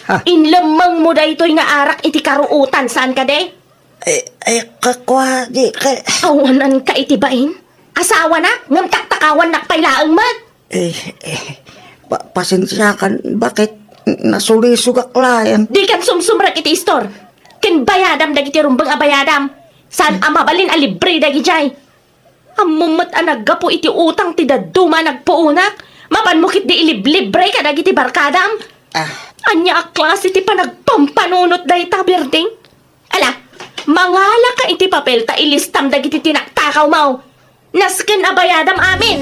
Ha? Inlamang mo da itoy nga arak iti karuutan, saan ka de? Ay, kakwa, di ka... Awanan ka iti bain? Asawa na? Ngam taktakawan nakpailaang mat? Pasensya kan, bakit? Nasulisugak layan. Di kan sumsumrak iti istor. Ken bayadam dagiti rumbang abayadam. Saan amabalin a libre dagi jay? Amumat anaggapo iti utang ti daduma nagpuunak. Mapanmukit di iliblibre ka dagiti barkadam. Anya a klase ti panagpampanunot day taberding. Ala, mangala ka iti papel ta ilistam dagiti tinaktakaw mau. Nasken abayadam amin.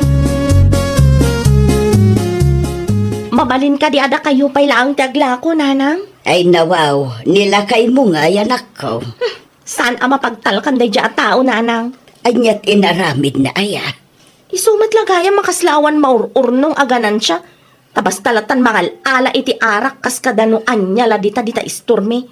Mabalin ka di ada kayo pa'y laang tagla ko, nanang. Ay nawaw, nilakay mo nga yanak ko. Saan ang mapagtalkan day dya tao, nanang? Anyat inaramid na aya. Isumat lagaya makaslawan maururnong aganan siya. Tabas talatan mangal ala iti arak kas kadanuan niya ladita dita isturmi.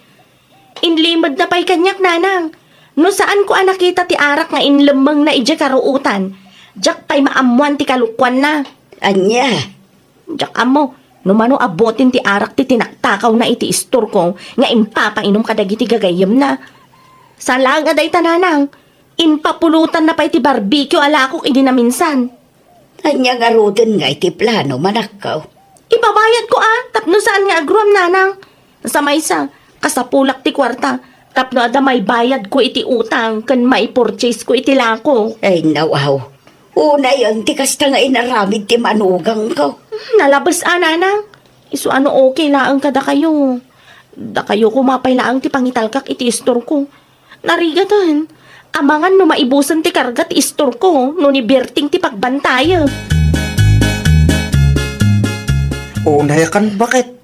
Inlimad na pa'y kanyak, nanang. No saan ko nakita ti arak nga inlemang na ija karuutan. Jak pa'y maamuan ti kalukwan na. Anya, Jak amo, no mano abotin ti arak ti tinaktakaw na iti istur ko nga impapainom kadagiti gagayem na. Sa lang aday tananang, impapulutan na pa iti barbecue alakok idi na minsan. anya nga ruden nga iti plano manakaw. Ibabayad ko tapno saan nga agruam nanang. Sa maysa, kasapulak ti kwarta, tapno ada may bayad ko iti utang, kan may purchase ko iti lako. Ay nawaw, una yon ti kasta nga inaramid ti manugang ko. Nalabas nanang. Isu ano okay laang kada kayo. Da kayo kumapay laang ti pangitalkak iti istor ko. Narigatan, amangan no maibusan ti karga ti istor ko, no ni Berting ti pagbantaya. Unay kan, bakit?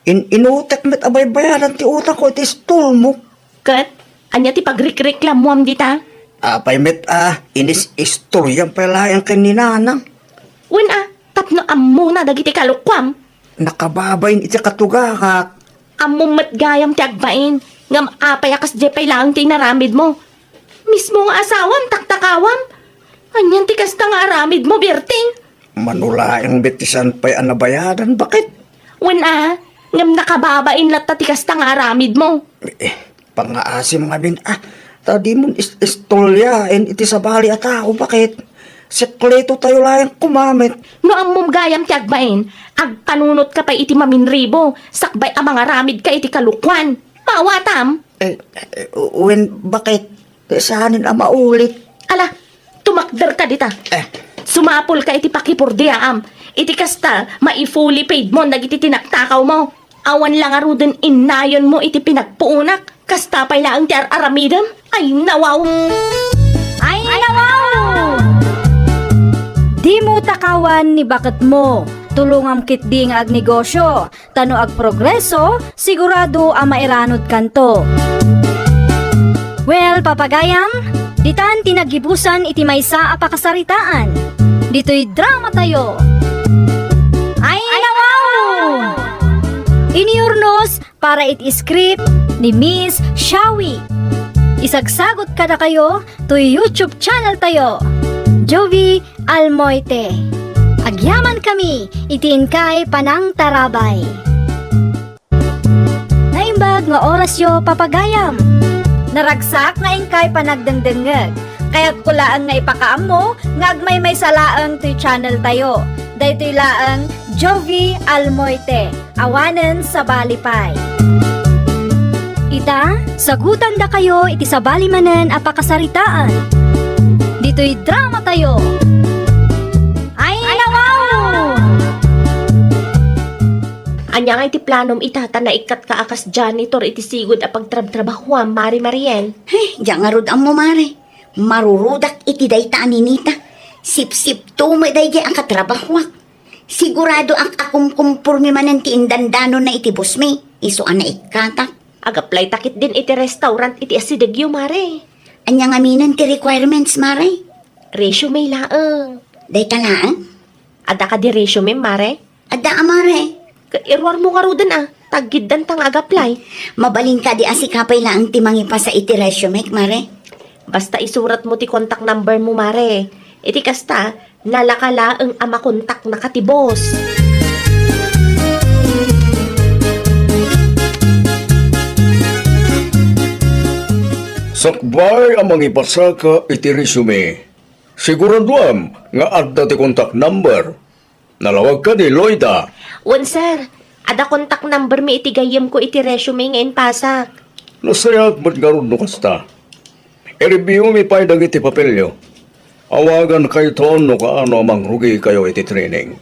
Inutek met abay bayaran ti utang ko iti stol mo. Kat, anya ti pagrekreklamuam dita? Apay met inis istoryang palayan kay ninanang. Wen tapno ammo na dagiti kalukwam. Nakababayin iti katugakak. Ammo matgayam ti agbain, ngam apay akas jepay lang ti naramid mo. Mismo nga asawam, taktakawam. Anyan ti kasta nga aramid mo, Berting. Manulayang betisan pa'y anabayaran, bakit? Wen ngam nakababain latta ti kasta nga aramid mo. Pangaasim nga bin, Tadi mo istolyain iti sa bali at tao, bakit? Sekreto tayo lang kumamit. No ammom gayam ti agbain, agpanunot ka pa iti maminribo, sakbay ang mga ramid ka iti kalukwan. Maawatam. Bakit? Saanin ang maulit? Ala, tumakder ka dita. Sumapol ka iti pakipurdiaam. Iti kasta, fully paid mo, nagiti tinaktakaw mo. Awan lang aruden inayon mo iti pinagpuunak. Kasta pa'y laang ti aramidam. Ay, nawaw. Ay, nawaw! Di mo takawan ni bakit mo. Tulungam kit di nga ag negosyo. Tano ag progreso, sigurado ang mairanod kanto. Well, papagayam, ditan tinagibusan iti maysa a pakasaritaan. Dito'y drama tayo. Ay, nawaw! Iniurnos para iti script ni Miss Shawi. Isagsagot ka na kayo to YouTube channel tayo. Jovi Almoite. Agyaman kami, itiin kay Panang Tarabay. Naimbag nga oras yo papagayam. Naragsak nga ingkay panagdengdengeg. Kaya't kulaan nga ipakaam mo, nga agmay may salaang to'y channel tayo. Dahito'y laang Jovi Almoite. Awanen sa Balipay. Ita, sagutan da kayo iti sa balimanen a pakasaritaan. Dito'y drama tayo. Ay, nawaw! Anya nga iti planom itata na ikat ka akas janitor iti sigod a pagtrab-trabahuam, Mari Mariel. Diyan nga rod ang mo, Mare. Marurudak iti dayta aninita. Sip-sip to mo day ang katrabahwak. Sigurado ang akong kumpurmi manan ti indandano na iti busmi. Isuan na ikatak. Agaplay takit din iti restaurant iti asidegyo, Mare. Anya nga minan ti requirements, Mare. Resume laang. Dayta lang. Ada ka di resume, Mare? Ada, Mare. Irwar mo nga rudan taggidan tang agaplay. Mabalin ka di asikapay lang ti mangipa sa iti resume, Mare. Basta isurat mo ti contact number mo, Mare. Iti kasta, nalakala ang ama kontak na katibos. Sakbay ang mga ipasaka iti resume. Siguraduam nga adda ti contact number. Nalawag ka ni Loida. Wan, sir. Ada contact number mi iti gayam ko iti resume ngayon pasak. Nasayag ba't garun no kasta? I-review mi pa'y iti papelyo. Awagan kayo toon no kaano amang rugi kayo iti training.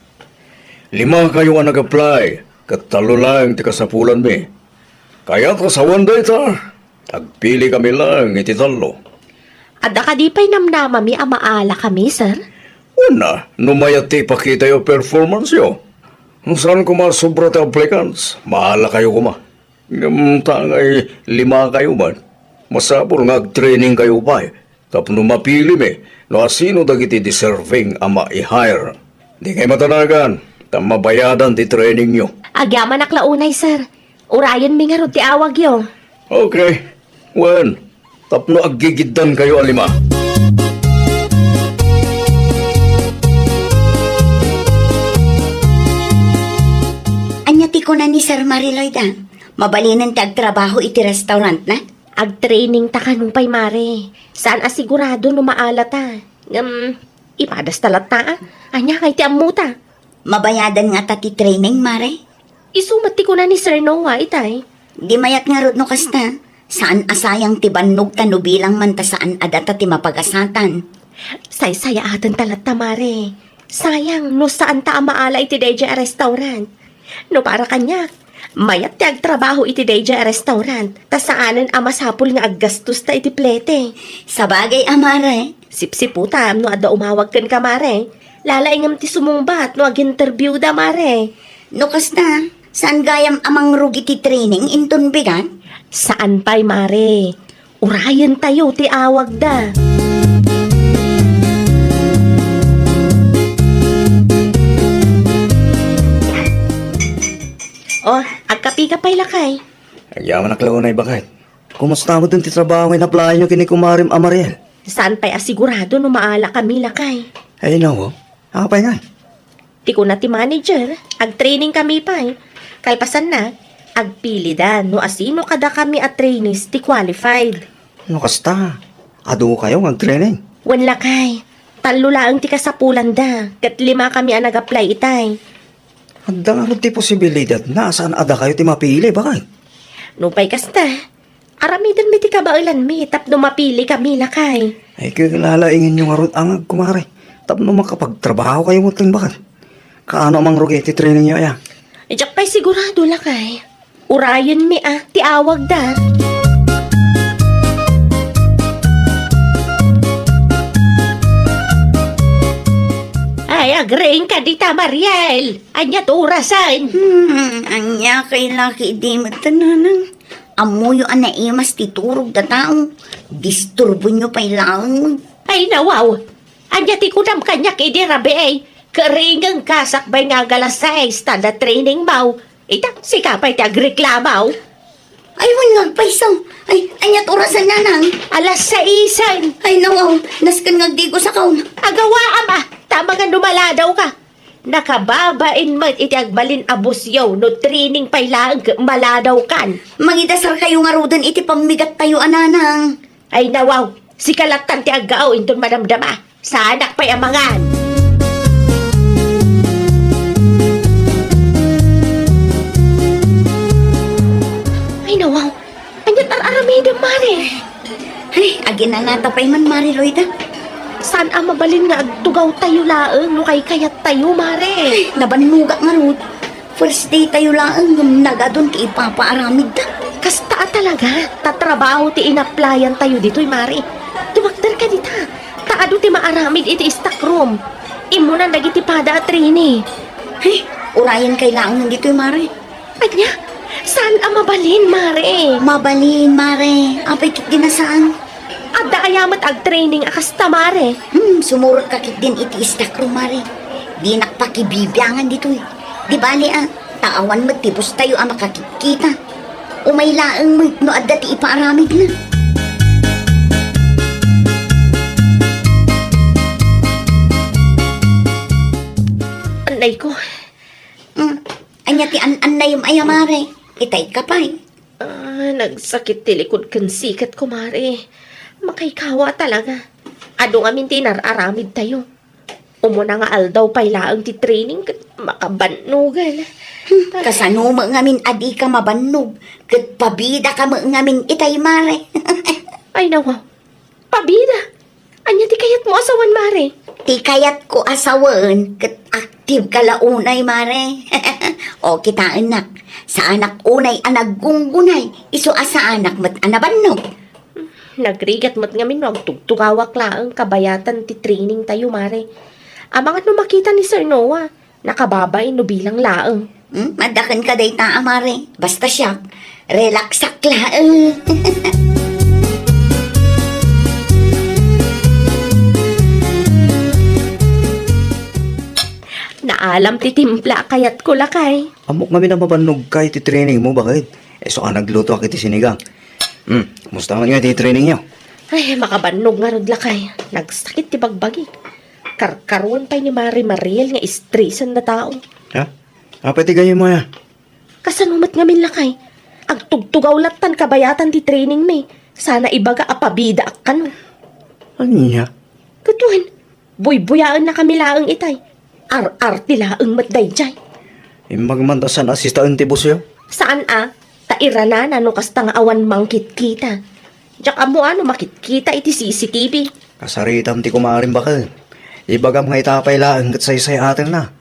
5 kayo ang nag-apply, katalo lang ti kasapulan mi. Kaya kasawan data, agpili kami lang iti talo. Ada ka di pa'y namnama mi amaala kami, sir? Una, numayat ti pakita yung performance yo. Kung saan ko sobra ti applicants, maala kayo kuma. Tangay 5 kayo man. Masabor nga training kayo pa eh. Tapos mapili mi, no asino dagiti deserving ama i-hire. Di kayo matanagan, mabayadan ti training nyo. Agyaman naklaunay, sir. Urayan mi nga ro ti awag yo. Okay, wen, tapno aggigidan kayo alima. Anyati ko na ni Sir Mariloida. Mabalinan ti agtrabaho iti restaurant na. Ag-training ta kanupay, Mare. Saan asigurado no maala ta? Ipadas talat ta, Anya kay ti amuta. Mabayadan nga ta ti training, Mare. Isumati ko na ni Sir Noah, itay. Di mayat nga rod no kasta. Saan asayang ti bannog ta no bilang man ta saan adata ti mapagasatan. Say-saya atan talat ta, Mare. Sayang, no saan ta maala iti deja restaurant. No para kanyak. Mayat ti agtrabaho iti deja restaurant. Ta saanan amasapul nga aggastos ta iti plete. Sabagay, Mare. Sipsiputam no ada umawag kan ka, Mare. Lalaingam ti sumungbat no ag-interview da, Mare. No kasta, saan gayam amang rugi ti training inton bigat? Saan pa'y, Mare? Urayan tayo ti awag da. Oh, agkapi ka pa'y lakay. Agyaman na klaunay bakit? Kumusta mo dun ti trabaho nga na-apply nyo kini Kumarim Amariel? Saan pa'y asigurado no maala kami lakay? Ay, no, akapay nga. Ti ko na ti manager, ag-training kami pa'y. Kalpasan na, agpili da no asino kada kami at trainees ti qualified. Ano kasta? Ado kayo mag-training. Wan lakay. Talo laang ti kasapulan da. Kat 5 kami ang nag-apply itay. Adda nga rin ti posibilidad na saan ada kayo ti mapili, bakit? Nupay kasta. Aramidan mi ti kabailan mi. Tapno mapili kami lakay. Ay kilalaingin nyo nga rin ang kumare. Tapno makapagtrabaho kayo mo bakit? Kaano mang rugi ti training nyo ya? Diyak pa'y sigurado lakay. Urayan mi ti awag da. Ay, agreeing ka dita, Mariel. Anya to orasan. Anya kay laki di matananang. Amuyo ang naimas titurog da tao. Disturbo nyo pa'y lang. Ay, nawaw. Anya ti kunam kanyak idirabe ay. Karingang kasakbay nga galasay. Standa training mau. Ita, sikapay ti agreklamaw. Ay, wala paisaw. Ay, anya orasan nanang. Alas 6. Ay, nawaw. Naskan ngagdi ko sa kauna. Agawa ama. Tama nga dumaladaw ka. Nakababain mat iti agbalin abusyaw no training pailaang maladaw kan. Mangidasar kayo nga rodan iti pamigat tayo ananang. Ay nawaw, si kalatan ti agao inton madamdama. Sa anak pa'y amangan. Ay nawaw, anyat ar-aramidang mare. Ay, agin na natapay man Mariloida. Saan ang mabalin nga agtugaw tayo laeng no kay kayat tayo mare. Nabanuga nga rod. First day tayo lang nagadon ti ipapaaramid ta. Kasta talaga, tatrabaho ti inaplayan tayo dito'y mare. Tumakder ka dita. Taado ti maaramid iti stock room. Imo na nagitipada at rini. Ay, urayan kailangan dito yung Mare. Anya, saan ang mabalin mare? Mabalin, Mare. Apay kit din na saan? Adda ayamat ag-training akasta mare. Sumurot ka kit din iti istak room, Mare. Di nakpakibibiyangan dito eh. Di bali taawan mo tipos tayo ang makakikita. Umaylaang mo no adda ti ipaaramid na. Anay ko. Anya ti an-an yung ayamare. Itay ka pa eh. Nagsakit ti likod kan sikat ko mare. Makaykawa talaga. Ado amin tinar-aramid tayo. Umuna nga aldaw pailaang ti training kat makabannugan. Kasano mo ngamin adi ka mabannog. Kat pabida ka mo ngamin itay mare. Ay nawa, pabida. Anya ti kayat mo asawan mare. Ti kayat ko asawan. Kat active ka launay mare. O kita anak. Sa anak unay anagunggunay. Iso asa anak mat anabannog. Nagrigat mo't ngamin wag tugtugawak laang kabayatan ti training tayo mare. Amangat no makita ni Sir Noah, nakababay no bilang laang. Madakan ka day ta amare. Basta siya. Relaxak laang. Naalam ti timpla kayat ko lakay. Amok kami na mabanog kay ti training mo, bakit? So nagluto ako ti sinigang. Musta man nga ti training nyo? Ay, makabanog nga rod lakay. Nagsakit ti bagbagi. Karkaruan pa ni Mari Mariel nga istresan na tao. Ha? Apa ti gayo mo ya? Kasanumat nga min lakay. Agtugtugaw latan kabayatan ti training me. Sana ibaga apabida ak kano. Ano niya? Katuan, buy-buyaan na kami laang itay. Ar-ar ti laang matday jay. Magmandasan asistaan ti boss yo? Saan tairana na no kasta nga awan mangkit kita. Diyak amo makit-kita iti CCTV. Kasaritam ti kumarin bakal. Ibagam nga itapay laang kat say atin na.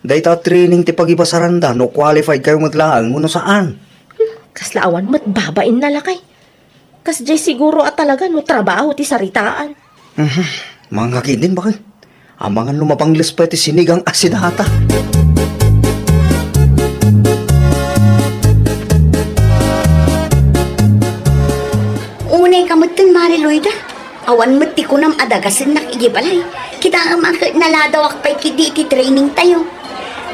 Dahita training ti pagibasaranda no qualified kayo maglaang mo no saan. Kaslaawan mat babain na lakay. Kas jay siguro talaga no trabaho ti saritaan. Mga kakidin bakal. Amangan lumapanglis pa ti sinigang asidata. Unay kamutin Mariloida. Awan mo ti kunam adagasin nak igibalay. Kita ang naladawak pa'y kidi iti training tayo.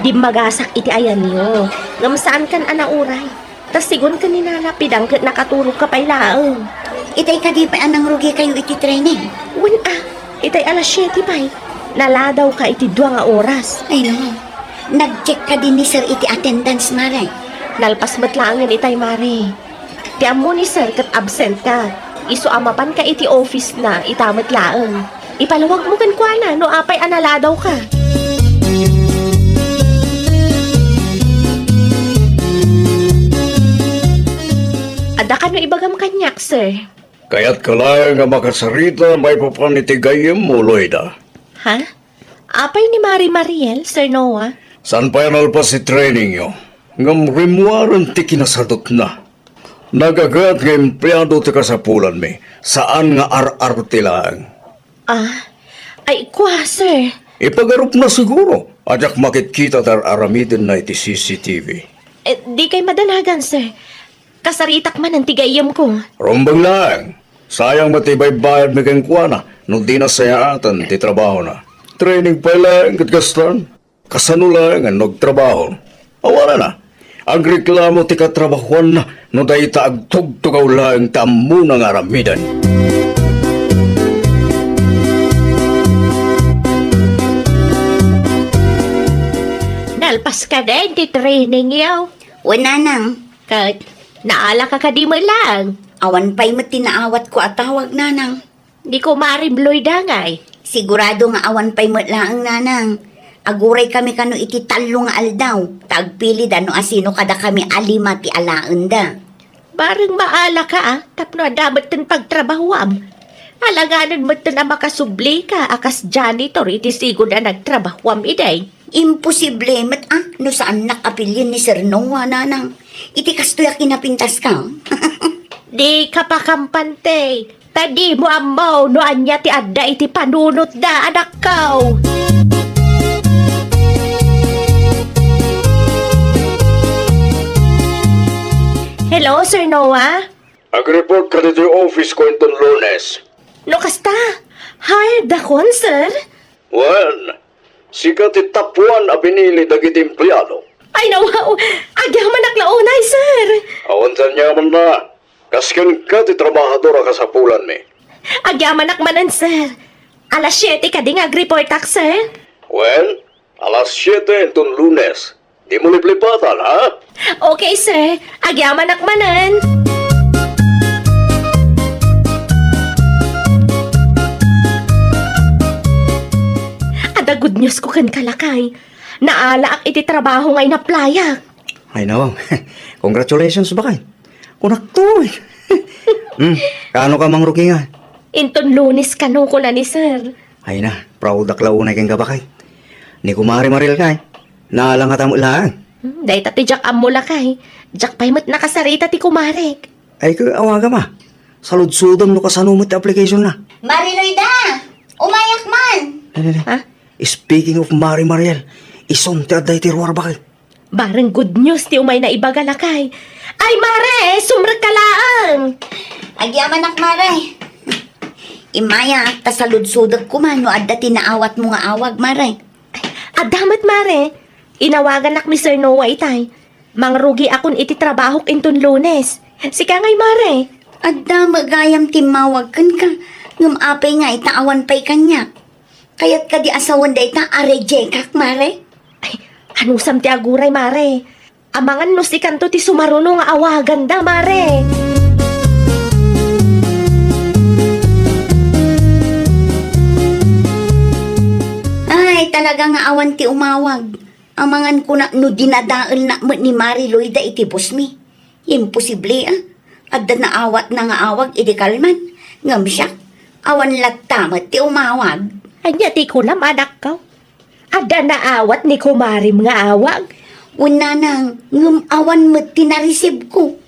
Di magasak iti ayan niyo. Ngam saan kan anauray. Tas sigun ka ninalapidang kat nakaturog ka pa'y laang. Itay ka di pa anang rugi kayo iti training. Wan itay alas 7 pa'y. Naladaw ka iti 2 nga oras. Ay no. Nag-check ka din ni sir iti attendance maray. Nalpas matlangan itay mare. Ti amo ni sir kat absent ka. Iso amapan ka iti office na itamat laeng. Ipalawag mo kan kuana no apay analadaw ka. Ada ka no ibagam kanyak, sir. Kaya't kalay nga makasarita may papanitigayim mo, Loida. Ha? Apay ni Mari Mariel, Sir Noah? San pa yan pa si training nyo? Ngam rimuaran ti kinasadot na. Nagagat nga empleyado ti kasapulan mi. Saan nga ar-ar ti lang? Ay, kwa, sir. Ipagarup na siguro. Ajak makikita tar aramidin na iti CCTV. Di kay madalagan, sir. Kasaritak man ang tigayam ko. Rumbang lang. Sayang matibay bayad mi kang kuwana. Nung di na sayaatan ti trabaho na. Training pa lang katgastan. Kasano lang ang nagtrabaho. Awala na. Ang reklamo ti katrabahuan na no dahi ta agtugtugaw lang tamo ng aramidan. Nalpas ka din ti training yaw. Wala nang. Kat, naala ka di mo lang. Awan pa'y matinaawat ko at tawag nanang. Di ko marimloy dangay. Sigurado nga awan pa'y matlaang nanang. Aguray kami kano iti talo nga aldaw. Tagpili da no asino kada kami alima ti alaan da. Barang maala ka tapno adamat ten pagtrabahwam. Alanganan mo ten na makasubli ka akas janitor iti sigo na nagtrabahwam iday. Imposible no saan nakapilyan ni Sir Noah nanang. Iti kastoya kinapintas ka. Di ka pa kampante. Tadi mo amaw no anya ti adda iti panunot da anak kaw. Hello, Sir Noah? Ag-report ka dito yung office ko itong Lunes. No kasta? Hired akon, sir? Well, sikat itapuan a binili dagiti empleyado. Ay, nawaw. Agyaman naklaunay, sir. Awantan niya man na. Kaskan ka ti trabahadora ka sa pulan mi. Agyaman nakmanan, sir. Alas 7 ka di report ak, sir. Well, alas 7 itong Lunes. Di mo liplipatan, ha? Okay, sir. Agyaman nakmanan. Ada good news ko kan kalakay. Naala ak iti trabaho ngay na playa. Ay nawang, congratulations ba kay? Kunak to eh. Kaano ka mang ruki nga? Inton Lunes kanu ko na ni sir. Ay na, proud akla unay kang kabakay. Ni kumari maril kay. Naalang ka tamo lang. Day tati jak amula kay. Jak pay mat nakasarita ti kumarek. Ay ka awaga ma. Saludsudam no kasanumot application na. Mariloida! Umayak man! Ay. Ha? Speaking of Mari Mariel, isong ti aday ti ruwar bakay. Bareng good news ti umay na ibagalakay. Ay mare, sumrek ka laang. Agyaman ak maray. Imaya, tasaludsudag ko man no adda tinaawat mo nga awag maray. Adamat mare, inawagan ak ni Sir Noah itay. Mangrugi akon iti trabaho inton Lunes. Sika ngay mare. Adda magayam timawag kan ka. Ngam apay nga itaawan pa'y kanya. Kaya't ka di asawan da ita arejekak mare. Ay, anusam ti aguray mare. Amangan no si kanto ti sumaruno nga awagan da mare. Ay, talaga nga awan ti umawag. Amangan ko na no dinadaal na mo ni Mariloy da iti busmi. Imposible Adda na awat na nga awag iti kalman. Ngam siya, awan lagtamat ti umawag. Anya ti kulam anak ko. Ada na awat ni kumarim nga awag. Una nang ngam awan mo tinarisib ko.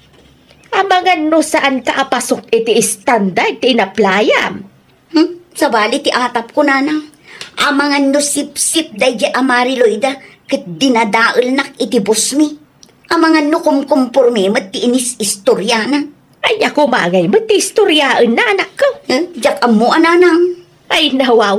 Amangan no saan ka apasok iti standard ti naplayam. Sabali ti atap ko nanang. Amangan no sip-sip day di Amariloida kat dinadaal nak iti busmi. Amangan no kumkumpurmi mat ti inis istoryana. Ay ako magay mati istoryaan na anak ko. Diyak amo ananang. Ay nawaw.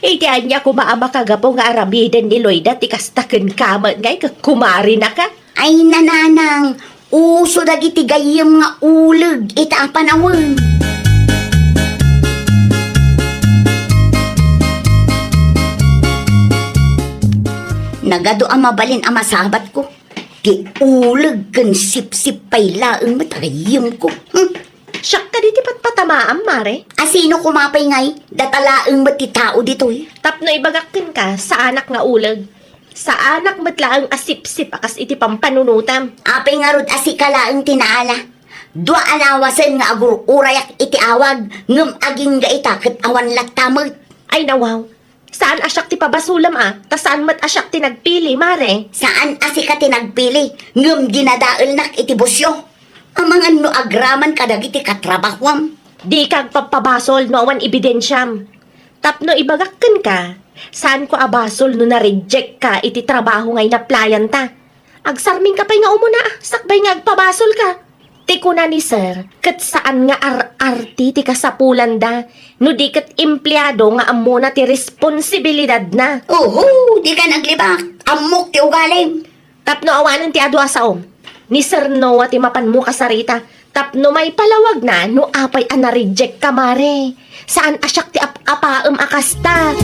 Iti anya ko maama kagapo nga aramidan ni Loida ti kastaken kamat ngay kumari na ka. Ay nananang, uso dagiti gayem nga uleg ita ang panawon. Nagado ang mabalin ang masabat ko. Di uleg kan sip-sip pay laeng matagayem ko. Siyak ka di tipat patamaam, mare. Asino kumapay ngay, datalaang mati tao ditoy. Tapno ibagakin ka sa anak nga ulag. Sa anak matlaang asip-sip akas iti pampanunutam. Apay nga rod asikalaang tinaala. Dua alawasan nga agur urayak iti awag, ngem aging ga ita ket awan latamag. Ay nawaw, saan asyak ti pabasulam ta saan mat asyak ti nagpili, mare? Saan asika tinagpili, ngem ginadael nak iti busyo. Amangan no agraman kadagiti katrabahwam. Di kag papabasol no awan ebidensyam. Tapno ibagakin ka, saan ko abasol no na-reject ka iti trabaho ngay naplayan ta. Agsarming ka pa'y nga umuna, sakbay nga agpabasol ka. Tiko na ni sir, kat saan nga arti ti kasapulan da, no di kat empleyado nga amo na ti responsibilidad na. Uhu, di ka naglibak. Amok ti ugalim. Tapno awanan ti adu asaom. Ni Sir Noah ti mapan mo kasarita. Tapno may palawag na no apay na-reject ka, mare. Saan asyak ti apaem akasta?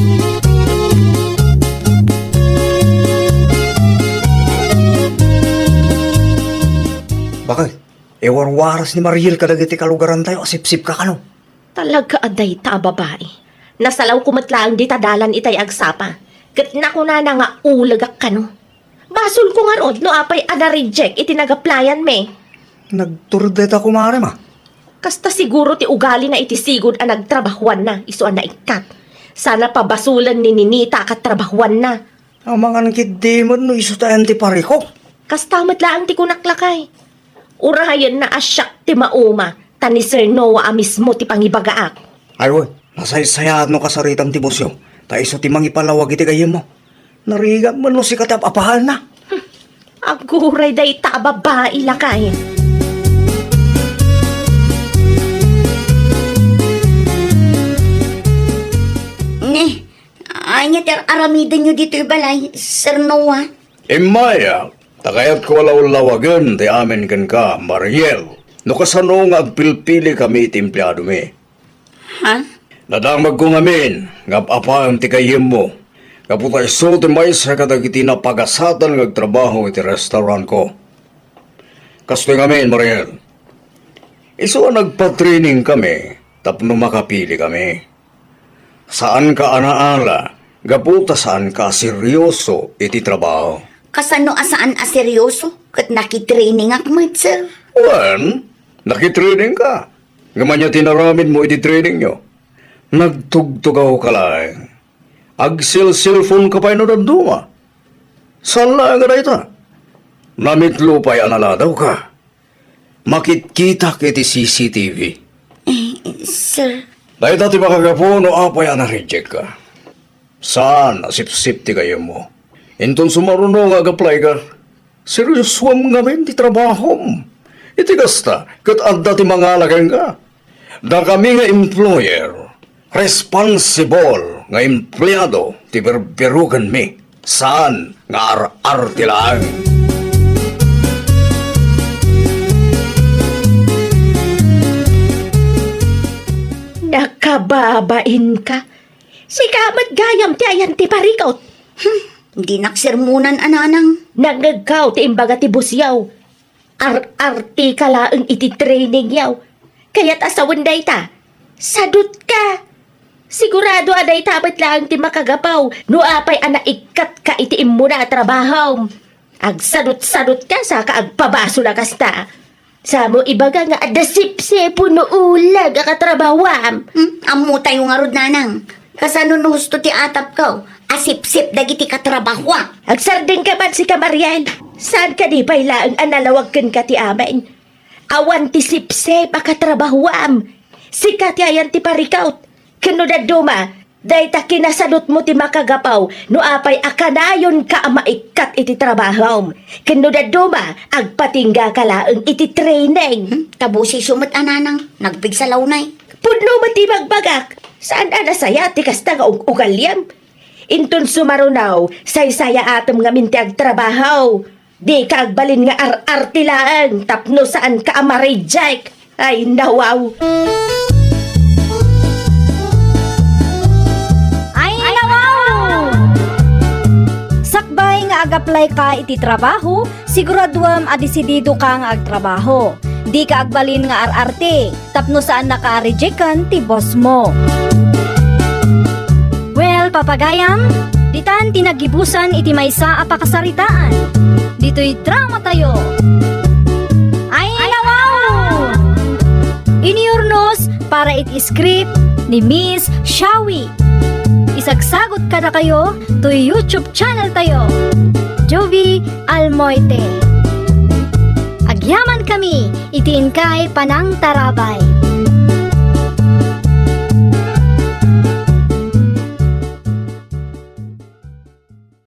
Bakit? Ewan-waras ni Mariel kadagiti kalugaran tayo, asip-sip ka kano. Talaga aday ta babae. Nasalaw kumatlaang di tadalan itay agsapa. Kat na ko na nga ulagak kano. Basol ko nga rod no apay na-reject iti nagaplayan me. Nagturdet ako mare ma. Kasta siguro ti ugali na iti sigod ang nagtrabahuan na, iso na ikat. Sana pabasulan ni Ninita katrabahuan na. Ang mga nakidimon no iso tayo ti pariko. Kasta matlaang ti kunaklakay. Urahayan na asyak ti mauma, tani Sir Noah mismo ti pangibagaak. Aywan, nasaysayat no kasaritam ti busyo. Ta iso ti mangipalawag iti gayem mo. Narigat mo no si katap apahan na. Aguray day ta babae lakay. Anya ter aramidan nyo dito balay, Sir Noah. Imaya, takayat ko lawagan ti amin kan ka, Mariel. No kasano nga agpilpili kami iti empleyado mi. Ha? Nadamag ko ngamin, ngap apam ti kayem mo. Kaputay so ti may sa kadagiti na pagasatan ng trabaho iti restaurant ko. Kastoy ngamin, Mariel. Iso nagpa-training kami, tapno makapili kami. Saan ka anaala, gaputa saan ka seryoso iti trabaho. Kasano asaan aseryoso? Kat nakitraining akmat, sir. Wan, nakitraining ka. Gamanya tinaramin mo iti training nyo. Nagtugtugaw ka lang. Agsil-cellphone ka pa'y nadanduma. Sala nga na ita. Namitlo pa'y analadaw ka. Makitkita kiti CCTV. Sir, Dahil dati makagapo no apay na-reject ka. Saan asip-sip ti kayo mo? Inton sumarunong ag-apply ka. Seryosuam ngamin ti trabaho. Iti gasta, kat adda ti mga alagang ka. Da kami nga employer, responsible nga empleyado ti berberugan mi. Saan nga ar-ar ti lang. Nakababain ka. Si kamat gayam ti ayan ti parikaw. hindi naksermunan ananang. Nagagaw ti imbaga ti busyaw. Ar-arti ka laang iti training yaw. Kaya't asawan day ta. Sadut ka. Sigurado aday tapat lang ti makagapaw. No apay ikat ka iti imuna trabaho. Agsadut-sadut ka sa kaagpabaso na kasta. Samo ibaga nga adasip-sipo no ulag akatrabawam. Amo tayo nga rod nanang. Kasano no gusto ti atap ko? Asip-sip dagiti katrabahwa. Agsarding ka man si Kamariel. Saan ka di pailaan analawagkan ka ti amin? Awan ti sip-sip akatrabawam. Sika ti ayan ti parikaut. Kano da duma, day ta kinasadot mo ti makagapaw, no apay akanayon ka maikat iti trabaho. Kano da duma, agpatingga ka laang iti training. Tabusi sumot ananang. Nagpigsalaw na'y. Pudno mo ti magbagak, saan anasaya ti kasta nga ugalyam? Inton sumarunaw, say-saya atom nga minti agtrabaho. Di ka agbalin nga ar-artilaan, tapno saan ka amareject. Ay, nawaw. Sakbay nga ag-apply ka iti trabaho, siguraduam a desidido ka nga agtrabaho. Di ka agbalin nga ararte, tapno saan naka-rejectan ti boss mo. Well, papagayam, ditan tinagibusan iti maysa a pakasaritaan. Dito'y drama tayo. Ay, nawaw! Iniurnos para iti script ni Miss Shawi. Isagsagot ka na kayo to YouTube channel tayo, Jovi Almoite. Agyaman kami, itiin kay Panang Tarabay.